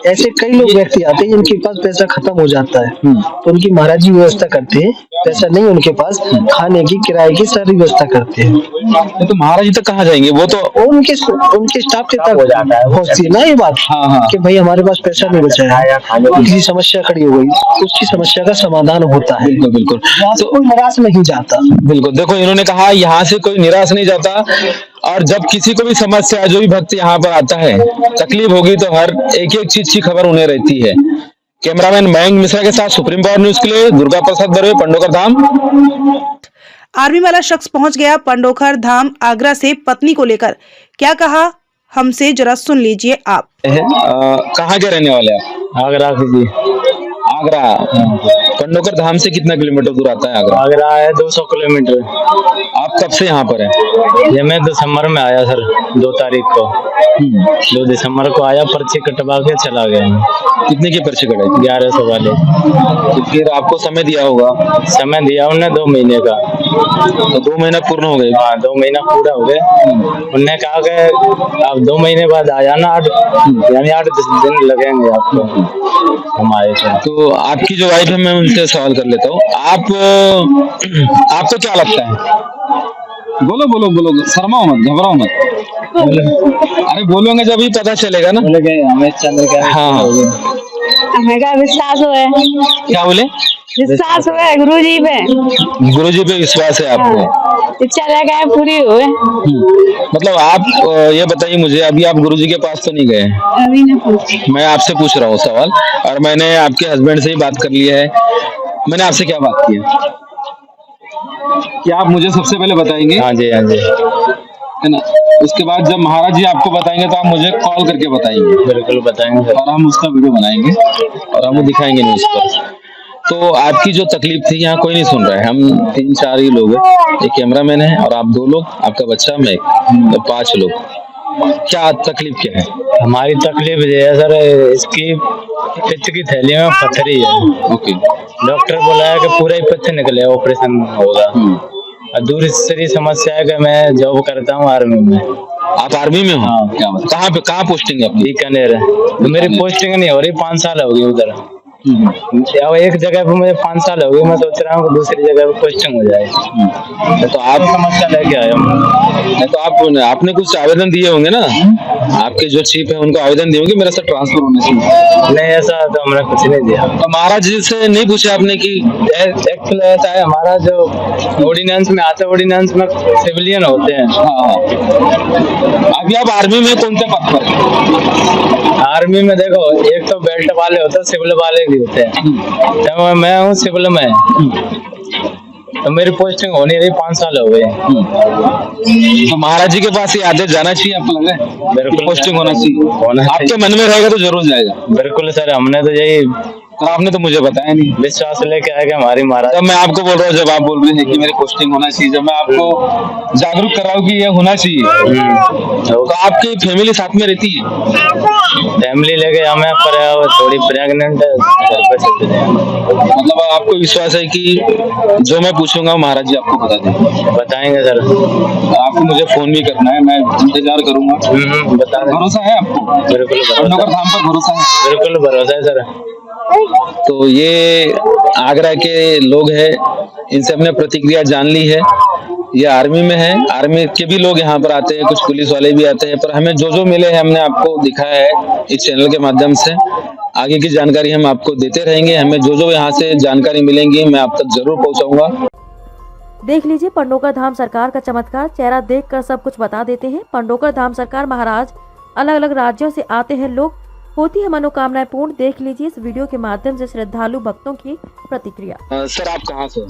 ऐसे कई लोग व्यक्ति आते हैं जिनके पास पैसा खत्म हो जाता है, तो उनकी महाराज जी व्यवस्था करते हैं। पैसा नहीं उनके पास, खाने की, किराए की सारी व्यवस्था करते हैं। तो महाराज जी तक कहाँ जाएंगे? वो तो उनके स्टाफ के तक पहुँचती है ना ये बात। हाँ। कि भाई हमारे पास पैसा नहीं बचा है, किसी समस्या खड़ी हो गई, उसकी समस्या का समाधान होता है। बिल्कुल। तो कोई निराश नहीं जाता। बिल्कुल। देखो, इन्होंने कहा यहाँ से कोई निराश नहीं जाता, और जब किसी को भी समस्या, जो भी भक्त यहाँ पर आता है, तकलीफ होगी तो हर एक चीज की खबर उन्हें रहती है। कैमरामैन मयंक मिश्रा के साथ सुप्रीम पावर न्यूज के लिए दुर्गा प्रसाद बर्वे, पंडोकर धाम। आर्मी वाला शख्स पहुंच गया पंडोखर धाम आगरा से पत्नी को लेकर। क्या कहा हमसे जरा सुन लीजिए आप। कहाँ के रहने वाले आप? आगरा की जी। आगरा। पंडोकर धाम से कितना किलोमीटर दूर आता है आगरा? आगरा है 200 किलोमीटर। आप कब से यहाँ पर हैं? ये मैं दिसंबर में आया सर, 2 तारीख को। 2 दिसंबर को आया, पर्ची कटवा के चला गया। कितने की पर्ची कटाई? 1100 वाले। तो फिर आपको समय दिया होगा? समय दिया उन्होंने 2 महीने का। तो 2 महीना पूर्ण हो गए? हाँ, 2 महीना पूरा हो गए। उन्होंने कहा कि आप 2 महीने बाद आ जाना, यानी 8 दिन लगेंगे आपको। हम आए थे। तो आपकी जो वाइफ है, मैं उनसे सवाल कर लेता हूँ। आपको क्या लगता है? बोलो बोलो बोलो, शर्माओ मत, घबराओ मत। अरे बोलोगे जब ही पता चलेगा ना। हमें चंद्र का हाँ, हमें विश्वास है। क्या बोले? विश्वास है गुरुजी पे। गुरुजी पे विश्वास है आपको? इच्छा लगा पूरी हुए। मतलब आप ये बताइए मुझे, अभी आप गुरुजी के पास तो नहीं गए? अभी ना पूछ। मैं आपसे पूछ रहा हूँ सवाल, और मैंने आपके हस्बैंड से ही बात कर लिया है। मैंने आपसे क्या बात की है? क्या आप मुझे सबसे पहले बताएंगे? हाँ जी, हाँ जी, है ना। उसके बाद जब महाराज जी आपको बताएंगे तो आप मुझे कॉल करके बताएंगे। बिल्कुल बताएंगे सर। और हम उसका वीडियो बनाएंगे और हम वो दिखाएंगे न्यूज पर। तो आपकी जो तकलीफ थी, यहाँ कोई नहीं सुन रहा है। हम 3-4 ही लोग हैं, एक कैमरामैन है और आप 2 लोग, आपका बच्चा, मैं, तो 5 लोग। क्या तकलीफ क्या है? हमारी तकलीफ ये है सर, इसकी पित्त की थैली में पत्थरी है। ओके। डॉक्टर बोला है कि पूरा ही पत्थर निकले, ऑपरेशन होगा। और दूसरी समस्या है कि मैं जॉब करता हूँ आर्मी में। आप आर्मी में हो? हाँ। क्या बात? कहाँ पोस्टिंग है आपकी? बीकानेर है। तो मेरी पोस्टिंग नहीं हो रही, 5 साल हो गई उधर। अब एक जगह पे मुझे 5 साल हो गए, मैं सोच रहा हूँ कि दूसरी जगह पे पोस्टिंग हो जाए। तो आप समस्या लेके आए हो। तो आपने कुछ आवेदन दिए होंगे ना? आपके जो चीफ है उनको आवेदन दिए होंगे मेरे साथ ट्रांसफर होने से? नहीं, ऐसा तो हमने कुछ नहीं दिया। तो महाराज जी से नहीं पूछा आपने कि एक्चुअली ऐसा है, हमारा जो ऑर्डिनेंस में आता है, ऑर्डिनेंस में सिविलियन होते हैं। हाँ। अभी आप आर्मी में कौन से पद पर? आर्मी में देखो, एक तो बेल्ट वाले होते हैं, सिविल वाले भी होते हैं। तो मैं हूँ सिविल में, तो मेरी पोस्टिंग हो नहीं रही, 5 साल हो गए। तो महाराज जी के पास ये आदेश जाना चाहिए, आपको लग रहा है? बिल्कुल पोस्टिंग होना चाहिए। आपके मन में रहेगा तो जरूर जाएगा। बिल्कुल सर, हमने तो यही, तो आपने तो मुझे बताया नहीं। विश्वास लेके आएगा हमारी महाराज। जब मैं आपको बोल रहा हूँ, जब आप बोल रहे हैं कि मेरी पोस्टिंग होना चाहिए, जब मैं आपको जागरूक कर रहा हूँ कि ये होना चाहिए, तो आपकी फैमिली साथ में रहती है? फैमिली लेके हमें पर थोड़ी प्रेग्नेंट है, घर पे चलते जाएंगे। मतलब आपको विश्वास है कि जो मैं पूछूंगा महाराज जी आपको बता देंगे? बताएंगे सर। आपको मुझे फोन भी करना है, मैं इंतजार करूंगा। बता दें। भरोसा है आपको? बिल्कुल पंडोकर धाम पर भरोसा है? बिल्कुल भरोसा है सर। तो ये आगरा के लोग हैं, इनसे हमने प्रतिक्रिया जान ली है। ये आर्मी में है, आर्मी के भी लोग यहाँ पर आते हैं, कुछ पुलिस वाले भी आते हैं, पर हमें जो जो मिले हैं हमने आपको दिखाया है इस चैनल के माध्यम से। आगे की जानकारी हम आपको देते रहेंगे। हमें जो जो यहाँ से जानकारी मिलेंगी मैं आप तक जरूर पहुँचाऊंगा। देख लीजिए पंडोकर धाम सरकार का चमत्कार, चेहरा देखकर सब कुछ बता देते हैं। पंडोकर धाम सरकार महाराज, अलग अलग राज्यों से आते हैं लोग, होती है मनोकामनाएं पूर्ण। देख लीजिए इस वीडियो के माध्यम से श्रद्धालु भक्तों की प्रतिक्रिया। सर आप कहाँ से?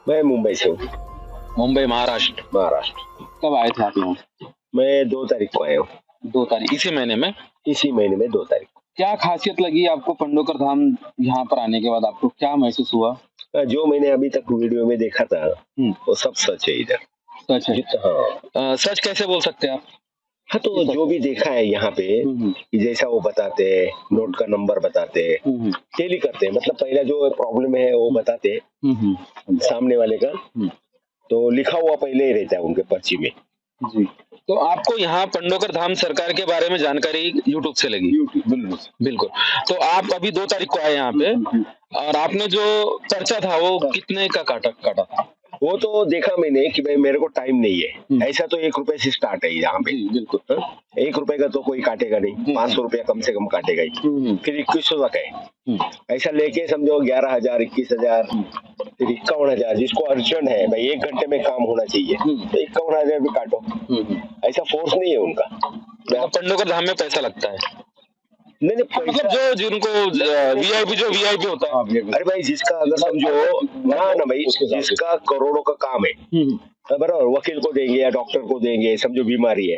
मैं मुंबई से हूँ। मुंबई, महाराष्ट्र? महाराष्ट्र। कब आए थे आप यहाँ? मैं 2 तारीख को आया हूँ। 2 तारीख, इसी महीने में? इसी महीने में 2 तारीख। क्या खासियत लगी आपको पंडोकर धाम यहाँ पर आने के बाद? आपको क्या महसूस हुआ? जो मैंने अभी तक वीडियो में देखा था वो सब सच है इधर। सच है? हाँ। सच कैसे बोल सकते हैं आप? हाँ, तो जो भी देखा है यहाँ पे, जैसा वो बताते हैं, नोट का नंबर बताते हैं, टेली करते हैं, मतलब पहला जो प्रॉब्लम है वो बताते हैं सामने वाले का, तो लिखा हुआ पहले ही रहता है उनके पर्ची में जी। तो आपको यहाँ पंडोकर धाम सरकार के बारे में जानकारी यूट्यूब से लगी? बिल्कुल। तो आप अभी 2 तारीख को आए यहाँ पे, और आपने जो पर्चा था वो कितने का काटा था? वो तो देखा मैंने कि भाई मेरे को टाइम नहीं है, ऐसा तो 1 रुपए से स्टार्ट है यहाँ पे। बिल्कुल। 1 रुपए का तो कोई काटेगा नहीं, 500 रुपया कम से कम काटेगा ही। फिर 2100 तक है, ऐसा लेके समझो 11,000, 21,000, फिर 51,000। जिसको अर्जेंट है भाई 1 घंटे में काम होना चाहिए, तो 51,000 भी काटो। ऐसा फोर्स नहीं है उनका। पंडोकर धाम में पैसा लगता है? नहीं मतलब जो जिनको वीआईपी होता है। अरे भाई जिसका अगर समझो ना भाई जिसका करोड़ों का काम है बराबर, वकील को देंगे या डॉक्टर को देंगे, समझो बीमारी है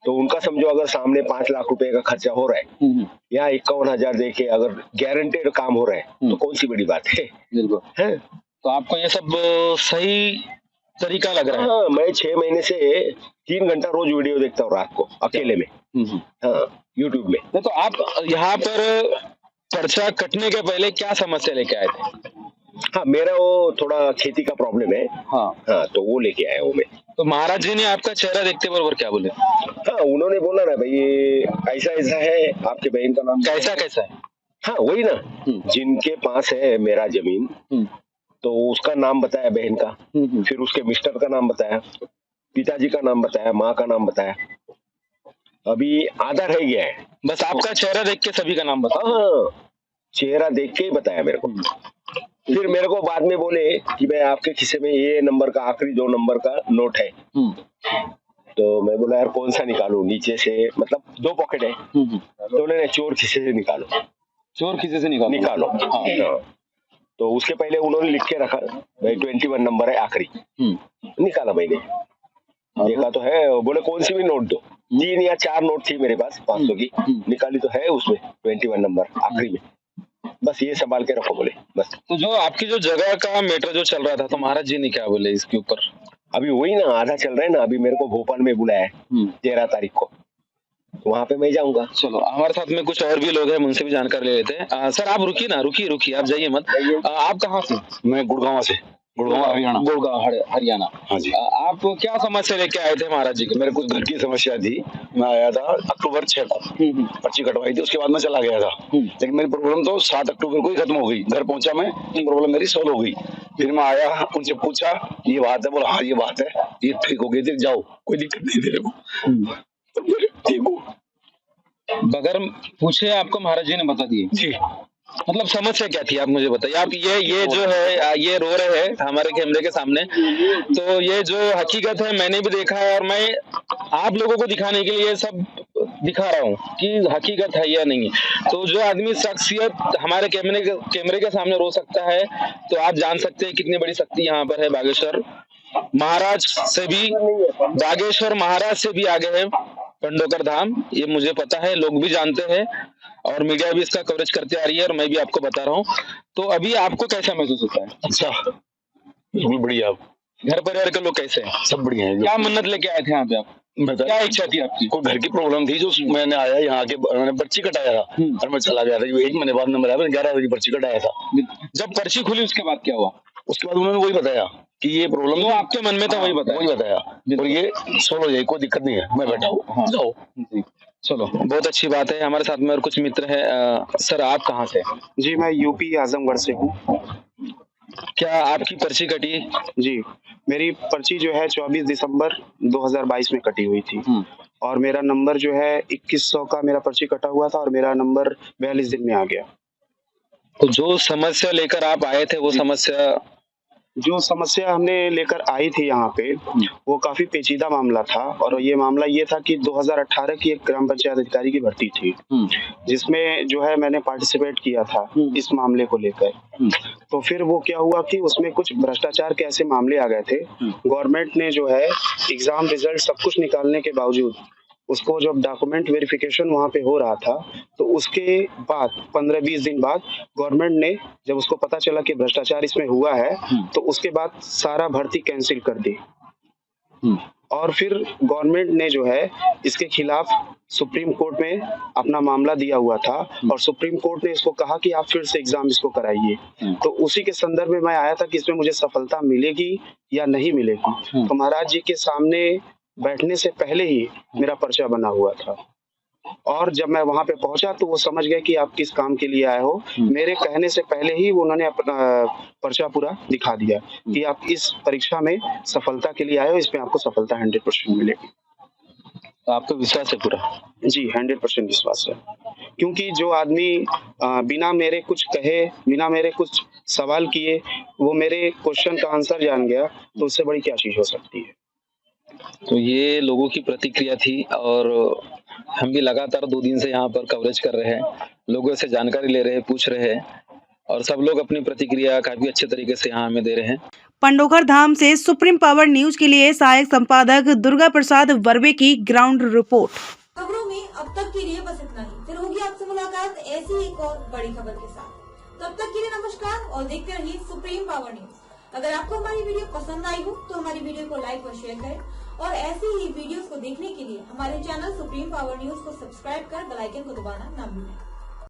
तो उनका समझो अगर सामने 5 लाख रुपए का खर्चा हो रहा है या 51,000 देके अगर गारंटेड काम हो रहा है तो कौन सी बड़ी बात है। बिल्कुल है तो आपको ये सब सही तरीका लग रहा है। हाँ, मैं 6 महीने से 3 घंटा रोज वीडियो देखता हूँ रात को अकेले में। हाँ यूट्यूब में। तो आप यहाँ पर पर्चा कटने के पहले क्या समस्या लेके आए थे? हाँ मेरा वो थोड़ा खेती का प्रॉब्लम है। हाँ तो वो लेके आया हूँ मैं। तो महाराज जी ने आपका चेहरा देखते बरोबर क्या बोले? हाँ उन्होंने बोला ना भाई ये ऐसा ऐसा है, आपके बहन का नाम कैसा है? हाँ वही ना, जिनके पास है मेरा जमीन तो उसका नाम बताया बहन का, फिर उसके मिस्टर का नाम बताया, पिताजी का नाम बताया, माँ का नाम बताया, अभी आधा रह गया है। बस आपका चेहरा देख के सभी का नाम बताया? हाँ चेहरा देख के ही बताया मेरे को। फिर मेरे को बाद में बोले कि भाई आपके खिस्से में ये नंबर का आखिरी 2 नंबर का नोट है। तो मैं बोला यार कौन सा निकालूं, नीचे से मतलब 2 पॉकेट है। तो उन्होंने चोर खिस्से से निकालो। चोर खिस्से से निकालो। हाँ। तो उसके पहले उन्होंने लिख के रखा भाई 21 नंबर है आखिरी। निकाला मैंने, देखा तो है, बोले कौन सी भी नोट दो। 3 या 4 नोट थी मेरे पास 500 की, निकाली तो है उसमें 21 नंबर आखिरी में। बस ये संभाल के रखो बोले बस। तो जो आपकी जो जगह का मैटर जो चल रहा था तो महाराज जी ने क्या बोले इसके ऊपर? अभी वही ना आधा चल रहा है ना, अभी मेरे को भोपाल में बुलाया है 13 तारीख को, वहाँ पे मैं जाऊंगा। चलो हमारे साथ में कुछ और भी लोग हैं, उनसे भी जानकारी ले लेते हैं। सर आप रुकिए ना, रुकिए आप जाइए मत। आप कहाँ से? मैं गुड़गांव से। गुड़गांव हरियाणा। हाँ जी। आप क्या समस्या लेके आए थे महाराज जी के? मेरे कुछ घर की समस्या थी, मैं आया था अक्टूबर 6 को, पर्ची कटवाई थी, उसके बाद मैं चला गया था। लेकिन मेरी प्रॉब्लम तो 7 अक्टूबर को ही खत्म हो गई। घर पहुंचा मैं, प्रॉब्लम मेरी सोल्व हो गई। फिर मैं आया, उनसे पूछा ये बात है, बोला हाँ ये बात है, ये ठीक हो गई थी, जाओ कोई दिक्कत नहीं तेरे को। ठीक हूँ बगैर पूछे आपको महाराज जी ने बता दिए जी। मतलब समस्या क्या थी आप मुझे बताइए। आप ये जो है ये रो रहे हैं हमारे कैमरे के सामने, तो ये जो हकीकत है मैंने भी देखा है और मैं आप लोगों को दिखाने के लिए सब दिखा रहा हूँ कि हकीकत है या नहीं। तो जो आदमी शख्सियत हमारे कैमरे के सामने रो सकता है तो आप जान सकते हैं कितनी बड़ी शक्ति यहाँ पर है। बागेश्वर महाराज से भी आगे है पंडोकर धाम, ये मुझे पता है, लोग भी जानते हैं और मीडिया भी इसका कवरेज करते आ रही है और मैं भी आपको बता रहा हूँ। तो अभी आपको कैसा महसूस होता है? अच्छा बिल्कुल बढ़िया। घर परिवार के लोग कैसे हैं? सब बढ़िया है। क्या मन्नत लेके आए थे यहाँ पे आप? क्या इच्छा थी आपकी? कोई घर की प्रॉब्लम थी, जो मैंने आया यहाँ के, मैंने पर्ची कटाया था और मैं चला गया था। 1 महीने बाद नंबर आया, 11 बजे पर्ची कटाया था। जब पर्ची खुली उसके बाद क्या हुआ? उसके बाद उन्होंने वही बताया कि ये प्रॉब्लम तो आपके मन में था, वही बताया और ये सोल्व हो जाए, कोई दिक्कत नहीं है, मैं बैठा हूँ, जाओ। चलो बहुत अच्छी बात है। हमारे साथ में और कुछ मित्र है। सर आप कहाँ से? जी मैं यूपी आजमगढ़ से हूँ। क्या आपकी पर्ची कटी? जी मेरी पर्ची जो है 24 दिसंबर 2022 में कटी हुई थी और मेरा नंबर जो है 2100 का मेरा पर्ची कटा हुआ था और मेरा नंबर 42 दिन में आ गया। तो जो समस्या लेकर आप आए थे जो समस्या हमने लेकर आई थी यहाँ पे वो काफी पेचीदा मामला था और ये मामला ये था कि 2018 की एक ग्राम पंचायत अधिकारी की भर्ती थी जिसमें जो है मैंने पार्टिसिपेट किया था इस मामले को लेकर। तो फिर वो क्या हुआ कि उसमें कुछ भ्रष्टाचार के ऐसे मामले आ गए थे। गवर्नमेंट ने जो है एग्जाम रिजल्ट सब कुछ निकालने के बावजूद उसको जब डॉक्यूमेंट वेरिफिकेशन वहाँ पे हो रहा था तो उसके बाद 15-20 दिन बाद गवर्नमेंट ने जब उसको पता चला कि भ्रष्टाचार इसमें हुआ है तो उसके बाद सारा भर्ती कैंसिल कर दी। और फिर गवर्नमेंट ने जो है इसके खिलाफ सुप्रीम कोर्ट में अपना मामला दिया हुआ था और सुप्रीम कोर्ट ने इसको कहा कि आप फिर से एग्जाम इसको कराइए। तो उसी के संदर्भ में मैं आया था कि इसमें मुझे सफलता मिलेगी या नहीं मिलेगी। तो महाराज जी के सामने बैठने से पहले ही मेरा पर्चा बना हुआ था और जब मैं वहां पे पहुंचा तो वो समझ गए कि आप किस काम के लिए आए हो। मेरे कहने से पहले ही उन्होंने अपना पर्चा पूरा दिखा दिया कि आप इस परीक्षा में सफलता के लिए आए हो, इसमें आपको सफलता 100% मिलेगी। तो आपको विश्वास है पूरा? जी 100% विश्वास है, क्योंकि जो आदमी बिना मेरे कुछ कहे, बिना मेरे कुछ सवाल किए वो मेरे क्वेश्चन का आंसर जान गया तो उससे बड़ी क्या चीज हो सकती है। तो ये लोगों की प्रतिक्रिया थी और हम भी लगातार 2 दिन से यहाँ पर कवरेज कर रहे हैं, लोगों से जानकारी ले रहे हैं, पूछ रहे हैं और सब लोग अपनी प्रतिक्रिया काफी अच्छे तरीके से यहाँ हमें दे रहे हैं। पंडोखर धाम से सुप्रीम पावर न्यूज के लिए सहायक संपादक दुर्गा प्रसाद वर्वे की ग्राउंड रिपोर्ट। खबरों में अब तक के लिए बस इतना ही। फिर होगी आपसे मुलाकात ऐसी एक और बड़ी खबर के साथ। तब तक के लिए नमस्कार और देखते रहिए सुप्रीम पावर न्यूज। अगर आपको हमारी वीडियो पसंद आई हो तो हमारी वीडियो को लाइक और शेयर करें और ऐसी ही वीडियोस को देखने के लिए हमारे चैनल सुप्रीम पावर न्यूज को सब्सक्राइब कर बेल आइकन को दबाना ना भूलें।